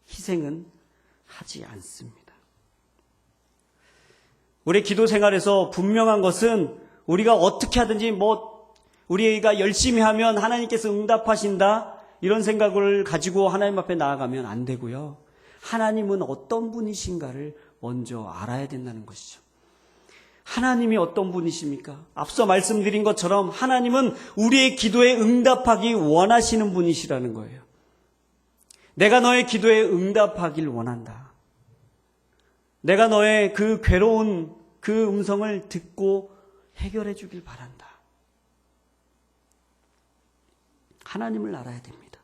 희생은 하지 않습니다. 우리 기도 생활에서 분명한 것은 우리가 어떻게 하든지 우리가 열심히 하면 하나님께서 응답하신다 이런 생각을 가지고 하나님 앞에 나아가면 안 되고요. 하나님은 어떤 분이신가를 먼저 알아야 된다는 것이죠. 하나님이 어떤 분이십니까? 앞서 말씀드린 것처럼 하나님은 우리의 기도에 응답하기 원하시는 분이시라는 거예요. 내가 너의 기도에 응답하길 원한다. 내가 너의 그 괴로운 그 음성을 듣고 해결해 주길 바란다. 하나님을 알아야 됩니다.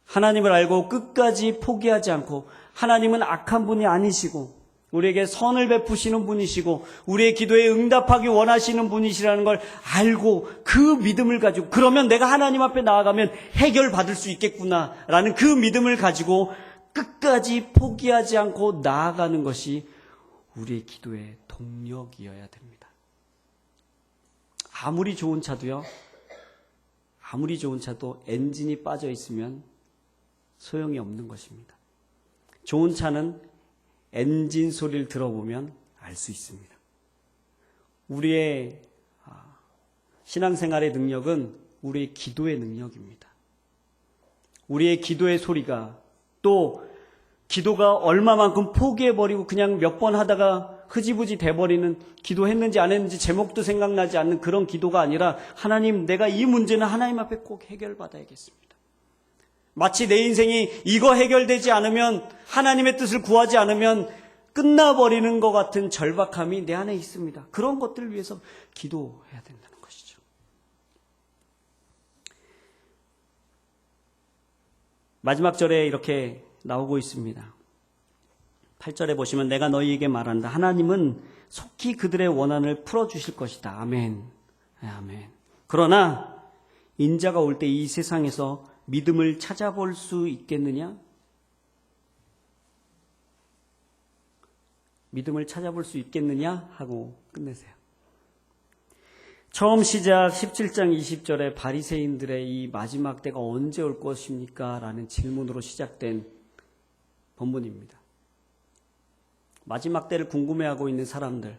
하나님을 알고 끝까지 포기하지 않고 하나님은 악한 분이 아니시고 우리에게 선을 베푸시는 분이시고 우리의 기도에 응답하기 원하시는 분이시라는 걸 알고 그 믿음을 가지고 그러면 내가 하나님 앞에 나아가면 해결받을 수 있겠구나라는 그 믿음을 가지고 끝까지 포기하지 않고 나아가는 것이 우리의 기도의 동력이어야 됩니다. 아무리 좋은 차도 엔진이 빠져 있으면 소용이 없는 것입니다. 좋은 차는 엔진 소리를 들어보면 알 수 있습니다. 우리의 신앙생활의 능력은 우리의 기도의 능력입니다. 우리의 기도의 소리가 또 기도가 얼마만큼 포기해버리고 그냥 몇 번 하다가 흐지부지 돼버리는, 기도했는지 안 했는지 제목도 생각나지 않는 그런 기도가 아니라, 하나님, 내가 이 문제는 하나님 앞에 꼭 해결받아야겠습니다. 마치 내 인생이 이거 해결되지 않으면, 하나님의 뜻을 구하지 않으면 끝나버리는 것 같은 절박함이 내 안에 있습니다. 그런 것들을 위해서 기도해야 된다는 것이죠. 마지막 절에 이렇게 나오고 있습니다. 8절에 보시면, 내가 너희에게 말한다. 하나님은 속히 그들의 원한을 풀어주실 것이다. 아멘. 아멘. 그러나 인자가 올 때 이 세상에서 믿음을 찾아볼 수 있겠느냐? 믿음을 찾아볼 수 있겠느냐? 하고 끝내세요. 처음 시작 17장 20절에 바리새인들의 이 마지막 때가 언제 올 것입니까? 라는 질문으로 시작된 본문입니다. 마지막 때를 궁금해하고 있는 사람들,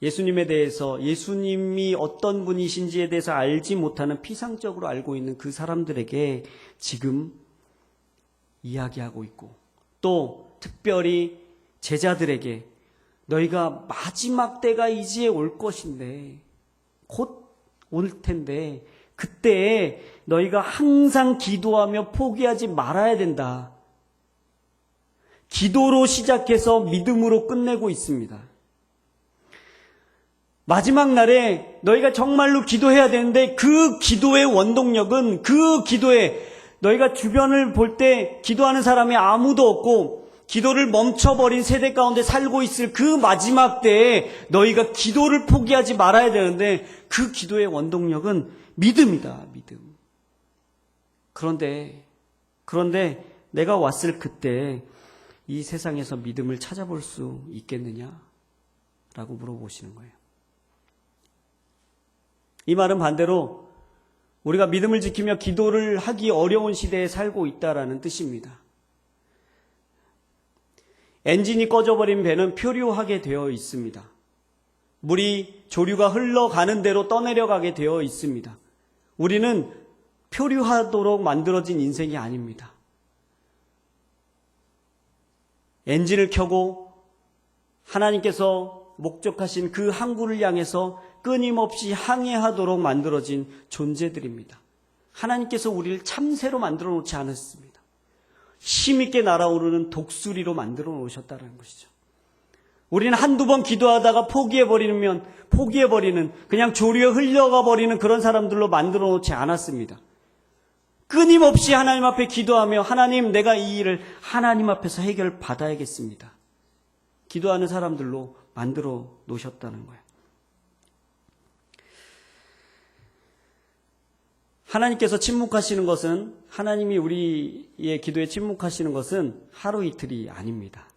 예수님에 대해서, 예수님이 어떤 분이신지에 대해서 알지 못하는, 피상적으로 알고 있는 그 사람들에게 지금 이야기하고 있고, 또 특별히 제자들에게 너희가 마지막 때가 이제 올 것인데, 곧 올 텐데, 그때 너희가 항상 기도하며 포기하지 말아야 된다. 기도로 시작해서 믿음으로 끝내고 있습니다. 마지막 날에 너희가 정말로 기도해야 되는데, 그 기도의 원동력은, 그 기도에, 너희가 주변을 볼 때 기도하는 사람이 아무도 없고 기도를 멈춰버린 세대 가운데 살고 있을 그 마지막 때에 너희가 기도를 포기하지 말아야 되는데, 그 기도의 원동력은 믿음이다. 믿음. 그런데 내가 왔을 그때 이 세상에서 믿음을 찾아볼 수 있겠느냐? 라고 물어보시는 거예요. 이 말은 반대로 우리가 믿음을 지키며 기도를 하기 어려운 시대에 살고 있다라는 뜻입니다. 엔진이 꺼져버린 배는 표류하게 되어 있습니다. 물이 조류가 흘러가는 대로 떠내려가게 되어 있습니다. 우리는 표류하도록 만들어진 인생이 아닙니다. 엔진을 켜고 하나님께서 목적하신 그 항구를 향해서 끊임없이 항해하도록 만들어진 존재들입니다. 하나님께서 우리를 참새로 만들어 놓지 않았습니다. 힘있게 날아오르는 독수리로 만들어 놓으셨다는 것이죠. 우리는 한두 번 기도하다가 포기해버리는, 그냥 조류에 흘려가 버리는 그런 사람들로 만들어 놓지 않았습니다. 끊임없이 하나님 앞에 기도하며, 하나님, 내가 이 일을 하나님 앞에서 해결받아야겠습니다. 기도하는 사람들로 만들어 놓으셨다는 거예요. 하나님께서 침묵하시는 것은, 하나님이 우리의 기도에 침묵하시는 것은 하루 이틀이 아닙니다.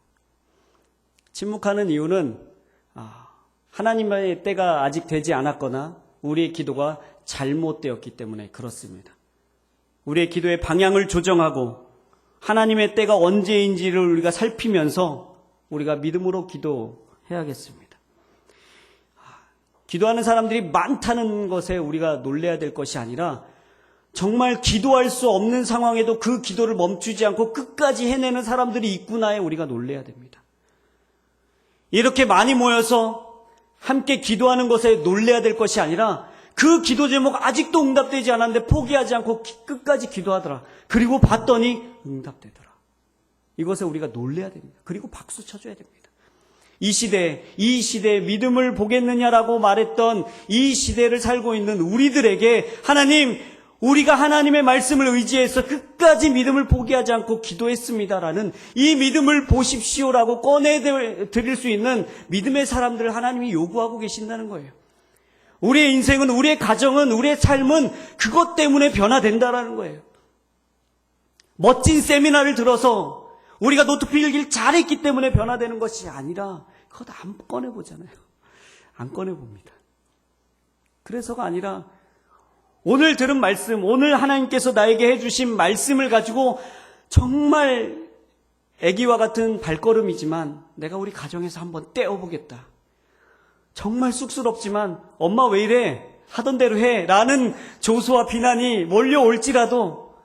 침묵하는 이유는 하나님의 때가 아직 되지 않았거나 우리의 기도가 잘못되었기 때문에 그렇습니다. 우리의 기도의 방향을 조정하고 하나님의 때가 언제인지를 우리가 살피면서 우리가 믿음으로 기도해야겠습니다. 기도하는 사람들이 많다는 것에 우리가 놀라야 될 것이 아니라, 정말 기도할 수 없는 상황에도 그 기도를 멈추지 않고 끝까지 해내는 사람들이 있구나에 우리가 놀라야 됩니다. 이렇게 많이 모여서 함께 기도하는 것에 놀라야 될 것이 아니라, 그 기도 제목 아직도 응답되지 않았는데 포기하지 않고 끝까지 기도하더라. 그리고 봤더니 응답되더라. 이것에 우리가 놀라야 됩니다. 그리고 박수 쳐줘야 됩니다. 이 시대에 믿음을 보겠느냐라고 말했던 이 시대를 살고 있는 우리들에게, 하나님, 우리가 하나님의 말씀을 의지해서 끝까지 믿음을 포기하지 않고 기도했습니다라는 이 믿음을 보십시오라고 꺼내드릴 수 있는 믿음의 사람들을 하나님이 요구하고 계신다는 거예요. 우리의 인생은, 우리의 가정은, 우리의 삶은 그것 때문에 변화된다라는 거예요. 멋진 세미나를 들어서 우리가 노트 필기를 잘했기 때문에 변화되는 것이 아니라, 그것 안 꺼내보잖아요. 안 꺼내봅니다. 그래서가 아니라, 오늘 들은 말씀, 오늘 하나님께서 나에게 해주신 말씀을 가지고 정말 아기와 같은 발걸음이지만 내가 우리 가정에서 한번 떼어보겠다. 정말 쑥스럽지만 엄마 왜 이래? 하던 대로 해. 라는 조소와 비난이 몰려올지라도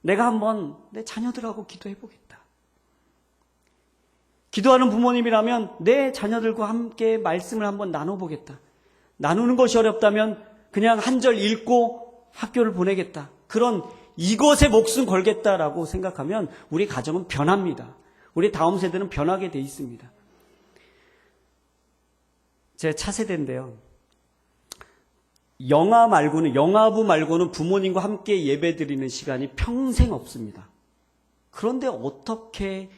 내가 한번 내 자녀들하고 기도해보겠다. 기도하는 부모님이라면 내 자녀들과 함께 말씀을 한번 나눠보겠다. 나누는 것이 어렵다면 그냥 한 절 읽고 학교를 보내겠다. 그런 이것에 목숨 걸겠다라고 생각하면 우리 가정은 변합니다. 우리 다음 세대는 변하게 돼 있습니다. 제 차세대인데요. 영아부 말고는 부모님과 함께 예배드리는 시간이 평생 없습니다. 그런데 어떻게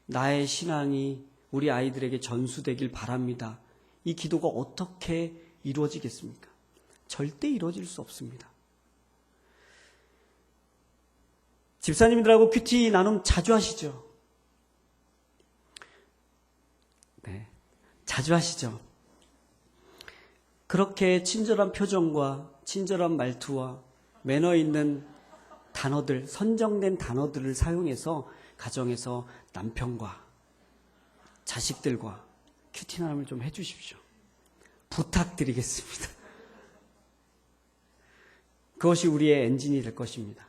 나의 신앙이 우리 아이들에게 전수되길 바랍니다. 이 기도가 어떻게 이루어지겠습니까? 절대 이루어질 수 없습니다. 집사님들하고 큐티 나눔 자주 하시죠? 네, 자주 하시죠? 그렇게 친절한 표정과 친절한 말투와 매너 있는 단어들, 선정된 단어들을 사용해서 가정에서 남편과 자식들과 큐티 나눔을 좀 해주십시오. 부탁드리겠습니다. 그것이 우리의 엔진이 될 것입니다.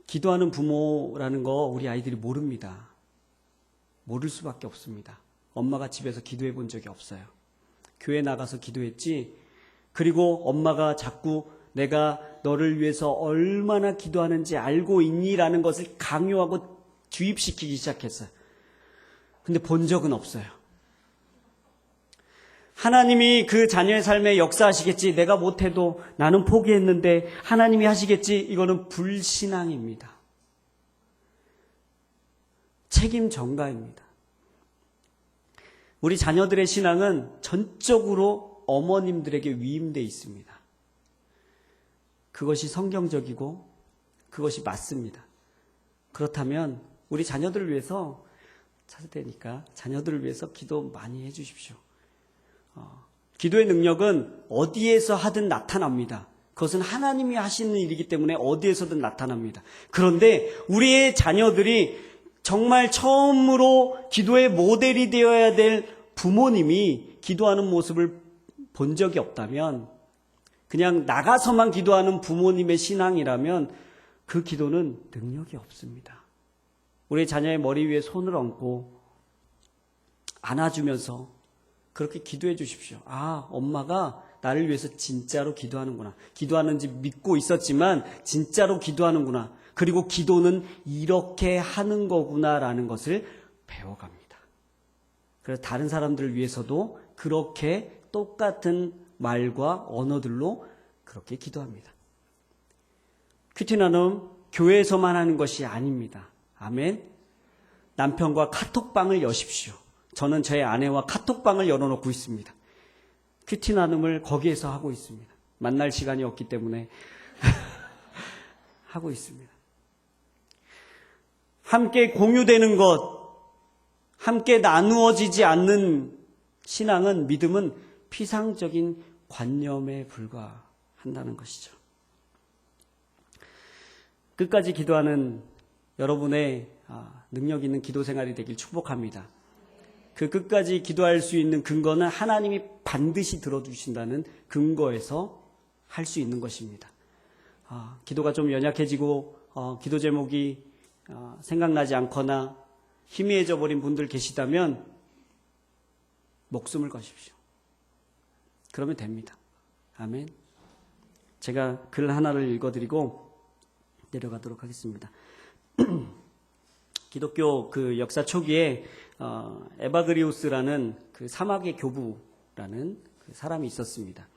기도하는 부모라는 거 우리 아이들이 모릅니다. 모를 수밖에 없습니다. 엄마가 집에서 기도해 본 적이 없어요. 교회 나가서 기도했지. 그리고 엄마가 자꾸 내가 너를 위해서 얼마나 기도하는지 알고 있니라는 것을 강요하고 주입시키기 시작했어요. 근데 본 적은 없어요. 하나님이 그 자녀의 삶에 역사하시겠지. 내가 못해도 나는 포기했는데 하나님이 하시겠지. 이거는 불신앙입니다. 책임 전가입니다. 우리 자녀들의 신앙은 전적으로 어머님들에게 위임되어 있습니다. 그것이 성경적이고 그것이 맞습니다. 그렇다면 우리 자녀들을 위해서 차세대니까 자녀들을 위해서 기도 많이 해주십시오. 기도의 능력은 어디에서 하든 나타납니다. 그것은 하나님이 하시는 일이기 때문에 어디에서든 나타납니다. 그런데 우리의 자녀들이 정말 처음으로 기도의 모델이 되어야 될 부모님이 기도하는 모습을 본 적이 없다면, 그냥 나가서만 기도하는 부모님의 신앙이라면 그 기도는 능력이 없습니다. 우리 자녀의 머리 위에 손을 얹고 안아주면서 그렇게 기도해 주십시오. 아, 엄마가 나를 위해서 진짜로 기도하는구나. 기도하는지 믿고 있었지만 진짜로 기도하는구나. 그리고 기도는 이렇게 하는 거구나라는 것을 배워갑니다. 그래서 다른 사람들을 위해서도 그렇게 똑같은 말과 언어들로 그렇게 기도합니다. 큐티 나눔 교회에서만 하는 것이 아닙니다. 아멘. 남편과 카톡방을 여십시오. 저는 제 아내와 카톡방을 열어놓고 있습니다. 큐티 나눔을 거기에서 하고 있습니다. 만날 시간이 없기 때문에 하고 있습니다. 함께 공유되는 것, 함께 나누어지지 않는 신앙은, 믿음은 피상적인 관념에 불과한다는 것이죠. 끝까지 기도하는 여러분의 능력 있는 기도 생활이 되길 축복합니다. 그 끝까지 기도할 수 있는 근거는 하나님이 반드시 들어주신다는 근거에서 할 수 있는 것입니다. 기도가 좀 연약해지고 기도 제목이 생각나지 않거나 희미해져 버린 분들 계시다면 목숨을 거십시오. 그러면 됩니다. 아멘. 제가 글 하나를 읽어드리고 내려가도록 하겠습니다. 기독교 그 역사 초기에 에바그리우스라는 그 사막의 교부라는 그 사람이 있었습니다.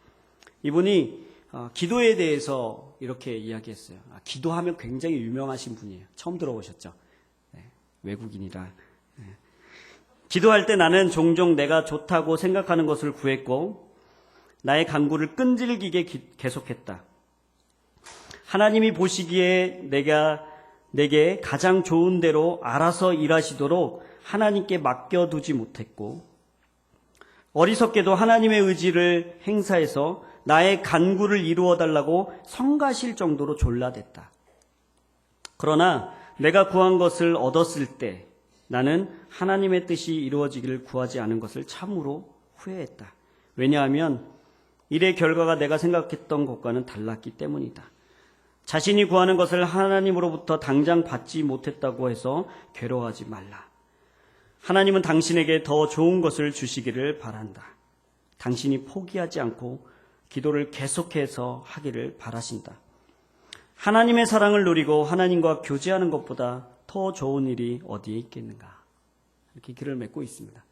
이분이 기도에 대해서 이렇게 이야기했어요. 기도하면 굉장히 유명하신 분이에요. 처음 들어보셨죠? 네, 외국인이라. 네. 기도할 때 나는 종종 내가 좋다고 생각하는 것을 구했고 나의 간구를 끈질기게 계속했다. 하나님이 보시기에 내게 가장 좋은 대로 알아서 일하시도록 하나님께 맡겨두지 못했고, 어리석게도 하나님의 의지를 행사해서 나의 간구를 이루어달라고 성가실 정도로 졸라댔다. 그러나 내가 구한 것을 얻었을 때 나는 하나님의 뜻이 이루어지기를 구하지 않은 것을 참으로 후회했다. 왜냐하면 일의 결과가 내가 생각했던 것과는 달랐기 때문이다. 자신이 구하는 것을 하나님으로부터 당장 받지 못했다고 해서 괴로워하지 말라. 하나님은 당신에게 더 좋은 것을 주시기를 바란다. 당신이 포기하지 않고 기도를 계속해서 하기를 바라신다. 하나님의 사랑을 누리고 하나님과 교제하는 것보다 더 좋은 일이 어디에 있겠는가. 이렇게 길을 맺고 있습니다.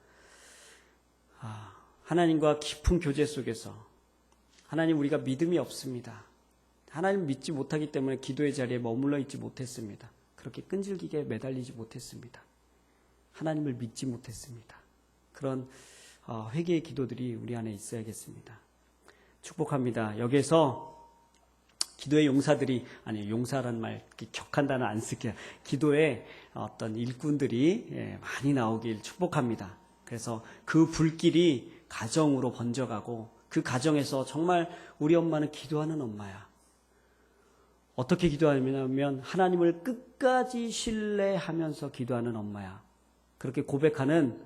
하나님과 깊은 교제 속에서 하나님, 우리가 믿음이 없습니다. 하나님 믿지 못하기 때문에 기도의 자리에 머물러 있지 못했습니다. 그렇게 끈질기게 매달리지 못했습니다. 하나님을 믿지 못했습니다. 그런 회개의 기도들이 우리 안에 있어야겠습니다. 축복합니다. 여기에서 기도의 용사들이, 아니 용사란 말 격한 단어 안 쓸게요. 기도의 어떤 일꾼들이 많이 나오길 축복합니다. 그래서 그 불길이 가정으로 번져가고 그 가정에서 정말 우리 엄마는 기도하는 엄마야. 어떻게 기도하냐면 하나님을 끝까지 신뢰하면서 기도하는 엄마야. 그렇게 고백하는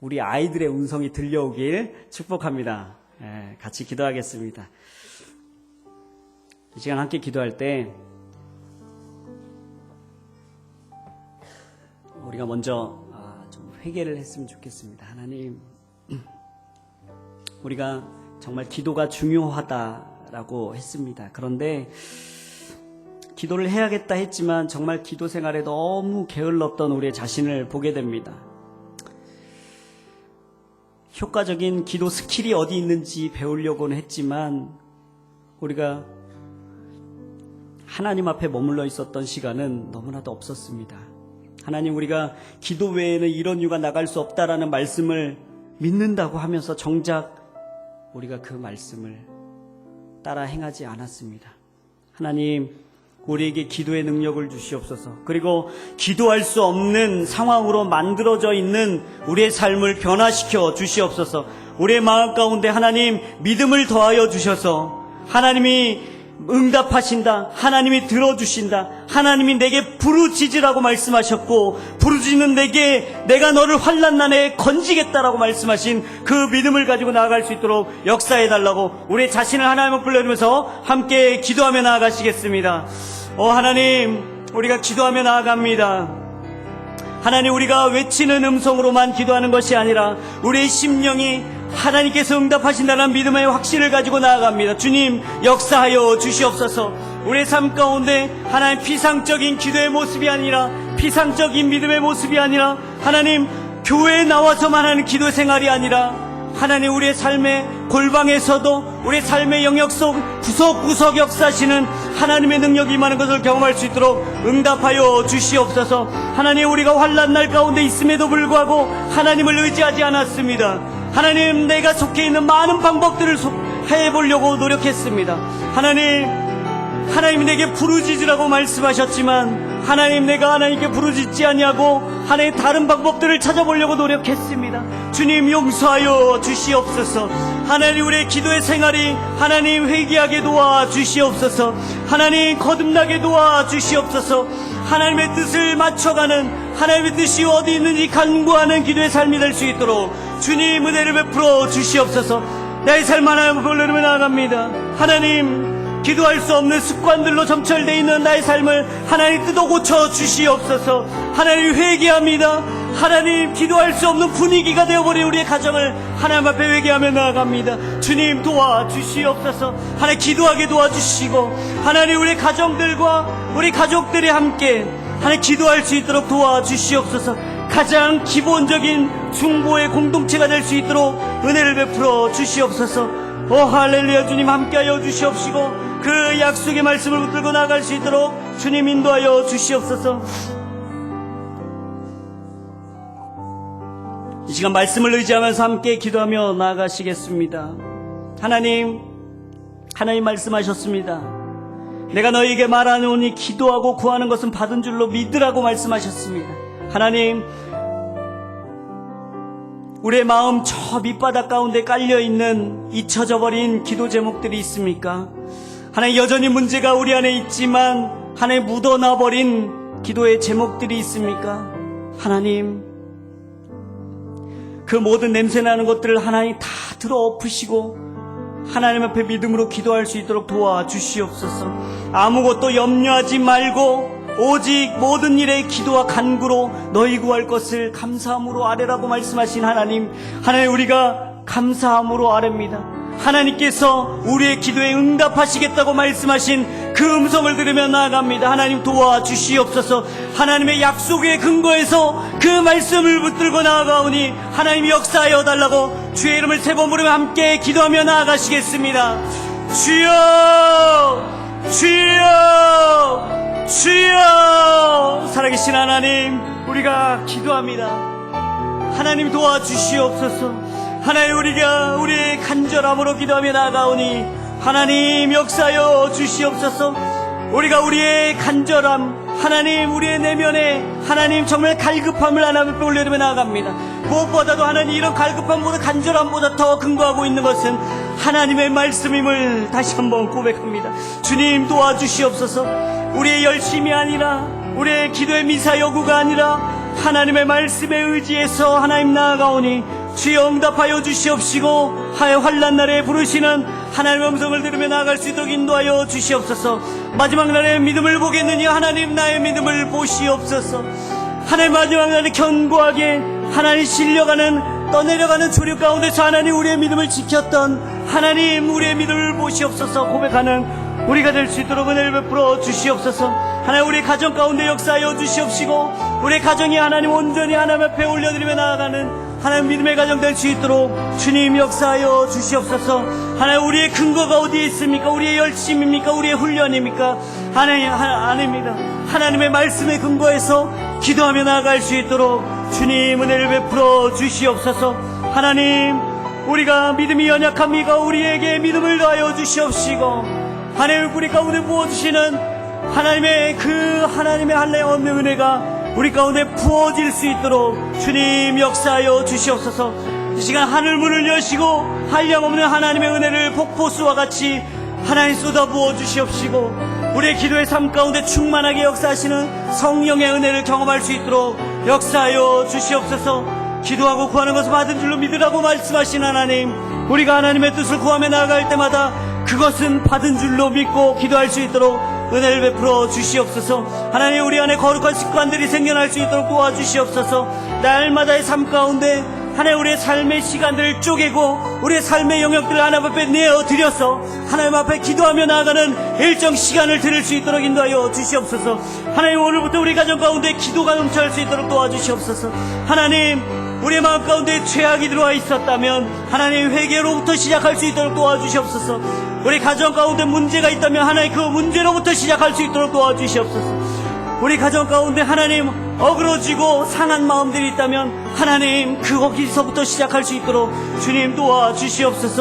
우리 아이들의 음성이 들려오길 축복합니다. 같이 기도하겠습니다. 이 시간 함께 기도할 때 우리가 먼저 좀 회개를 했으면 좋겠습니다. 하나님, 우리가 정말 기도가 중요하다라고 했습니다. 그런데 기도를 해야겠다 했지만 정말 기도 생활에 너무 게을렀던 우리의 자신을 보게 됩니다. 효과적인 기도 스킬이 어디 있는지 배우려고는 했지만 우리가 하나님 앞에 머물러 있었던 시간은 너무나도 없었습니다. 하나님, 우리가 기도 외에는 이런 이유가 나갈 수 없다라는 말씀을 믿는다고 하면서 정작 우리가 그 말씀을 따라 행하지 않았습니다. 하나님, 우리에게 기도의 능력을 주시옵소서. 그리고 기도할 수 없는 상황으로 만들어져 있는 우리의 삶을 변화시켜 주시옵소서. 우리의 마음 가운데 하나님 믿음을 더하여 주셔서 하나님이 응답하신다, 하나님이 들어주신다, 하나님이 내게 부르짖으라고 말씀하셨고 부르짖는 내가 너를 환난난에 건지겠다라고 말씀하신 그 믿음을 가지고 나아갈 수 있도록 역사해달라고 우리 자신을 하나님 앞에 불러드리면서 함께 기도하며 나아가시겠습니다. 하나님, 우리가 기도하며 나아갑니다. 하나님, 우리가 외치는 음성으로만 기도하는 것이 아니라 우리의 심령이 하나님께서 응답하신다는 믿음의 확신을 가지고 나아갑니다. 주님, 역사하여 주시옵소서. 우리의 삶 가운데 하나님 피상적인 기도의 모습이 아니라, 피상적인 믿음의 모습이 아니라, 하나님 교회에 나와서만 하는 기도 생활이 아니라 하나님 우리의 삶의 골방에서도 우리의 삶의 영역 속 구석구석 역사하시는 하나님의 능력이 임하는 것을 경험할 수 있도록 응답하여 주시옵소서. 하나님, 우리가 환난날 가운데 있음에도 불구하고 하나님을 의지하지 않았습니다. 하나님, 내가 속해 있는 많은 방법들을 해보려고 노력했습니다. 하나님이 내게 부르짖으라고 말씀하셨지만 하나님, 내가 하나님께 부르짖지 아니하고 하나님 다른 방법들을 찾아보려고 노력했습니다. 주님, 용서하여 주시옵소서. 하나님, 우리의 기도의 생활이 하나님 회개하게 도와주시옵소서. 하나님 거듭나게 도와주시옵소서. 하나님의 뜻을 맞춰가는, 하나님의 뜻이 어디 있는지 간구하는 기도의 삶이 될 수 있도록 주님 은혜를 베풀어 주시옵소서. 나의 삶 하나님 불러내며 나아갑니다. 하나님, 기도할 수 없는 습관들로 점철되어 있는 나의 삶을 하나님 뜯어 고쳐 주시옵소서. 하나님, 회개합니다. 하나님, 기도할 수 없는 분위기가 되어버린 우리의 가정을 하나님 앞에 회개하며 나아갑니다. 주님, 도와주시옵소서. 하나님, 기도하게 도와주시고 하나님, 우리 가정들과 우리 가족들이 함께 하나님 기도할 수 있도록 도와주시옵소서. 가장 기본적인 중보의 공동체가 될 수 있도록 은혜를 베풀어 주시옵소서. 할렐루야. 주님, 함께하여 주시옵시고 그 약속의 말씀을 붙들고 나아갈 수 있도록 주님 인도하여 주시옵소서. 이 시간 말씀을 의지하면서 함께 기도하며 나아가시겠습니다. 하나님 말씀하셨습니다. 내가 너희에게 말하노니 기도하고 구하는 것은 받은 줄로 믿으라고 말씀하셨습니다. 하나님, 우리의 마음 저 밑바닥 가운데 깔려있는 잊혀져버린 기도 제목들이 있습니까? 하나님, 여전히 문제가 우리 안에 있지만 하나님 묻어나버린 기도의 제목들이 있습니까? 하나님, 그 모든 냄새나는 것들을 하나님 다 들어 엎으시고 하나님 앞에 믿음으로 기도할 수 있도록 도와주시옵소서. 아무것도 염려하지 말고 오직 모든 일에 기도와 간구로 너희 구할 것을 감사함으로 아뢰라고 말씀하신 하나님, 우리가 감사함으로 아뢰입니다. 하나님께서 우리의 기도에 응답하시겠다고 말씀하신 그 음성을 들으며 나아갑니다. 하나님 도와주시옵소서. 하나님의 약속에 근거해서 그 말씀을 붙들고 나아가오니 하나님이 역사하여 달라고 주의 이름을 세 번 부르며 함께 기도하며 나아가시겠습니다. 주여, 주여, 주여. 살아계신 하나님, 우리가 기도합니다. 하나님 도와주시옵소서. 하나님, 우리가 우리의 간절함으로 기도하며 나아가오니 하나님 역사하여 주시옵소서. 우리가 우리의 간절함, 하나님 우리의 내면에 하나님 정말 갈급함을 하나님 앞에 올려드리며 나아갑니다. 무엇보다도 하나님 이런 갈급함보다 간절함보다 더 근거하고 있는 것은 하나님의 말씀임을 다시 한번 고백합니다. 주님 도와주시옵소서. 우리의 열심이 아니라, 우리의 기도의 미사여구가 아니라 하나님의 말씀에 의지해서 하나님 나아가오니 주여 응답하여 주시옵시고 환난 날에 부르시는 하나님의 음성을 들으며 나아갈 수 있도록 인도하여 주시옵소서. 마지막 날에 믿음을 보겠느냐, 하나님 나의 믿음을 보시옵소서. 하나님 마지막 날에 견고하게 하나님 실려가는 떠내려가는 조류 가운데서 하나님 우리의 믿음을 지켰던 하나님 우리의 믿음을 보시옵소서 고백하는 우리가 될 수 있도록 은혜를 베풀어 주시옵소서. 하나님 우리 가정 가운데 역사하여 주시옵시고 우리 가정이 하나님 온전히 하나님 앞에 올려드리며 나아가는 하나님 믿음의 가정 될 수 있도록 주님 역사하여 주시옵소서. 하나님 우리의 근거가 어디에 있습니까? 우리의 열심입니까? 우리의 훈련입니까? 하나님 아닙니다. 하나님의 말씀에 근거해서 기도하며 나아갈 수 있도록 주님 은혜를 베풀어 주시옵소서. 하나님 우리가 믿음이 연약합니까? 우리에게 믿음을 더하여 주시옵시고 하나님 우리 가운데 부어주시는 하나님의 하나님의 할례 없는 은혜가 우리 가운데 부어질 수 있도록 주님 역사하여 주시옵소서. 이 시간 하늘문을 여시고 한량없는 하나님의 은혜를 폭포수와 같이 하나님 쏟아부어 주시옵시고 우리의 기도의 삶 가운데 충만하게 역사하시는 성령의 은혜를 경험할 수 있도록 역사하여 주시옵소서. 기도하고 구하는 것을 받은 줄로 믿으라고 말씀하신 하나님, 우리가 하나님의 뜻을 구하며 나아갈 때마다 그것은 받은 줄로 믿고 기도할 수 있도록 은혜를 베풀어 주시옵소서. 하나님 우리 안에 거룩한 습관들이 생겨날 수 있도록 도와주시옵소서. 날마다의 삶 가운데 하나님 우리의 삶의 시간들을 쪼개고 우리의 삶의 영역들을 하나님 앞에 내어드려서 하나님 앞에 기도하며 나아가는 일정 시간을 드릴 수 있도록 인도하여 주시옵소서. 하나님 오늘부터 우리 가정 가운데 기도가 넘쳐날 수 있도록 도와주시옵소서. 하나님 우리의 마음 가운데 죄악이 들어와 있었다면 하나님 회개로부터 시작할 수 있도록 도와주시옵소서. 우리 가정 가운데 문제가 있다면 하나님 그 문제로부터 시작할 수 있도록 도와주시옵소서. 우리 가정 가운데 하나님 어그러지고 상한 마음들이 있다면 하나님 거기서부터 시작할 수 있도록 주님 도와주시옵소서.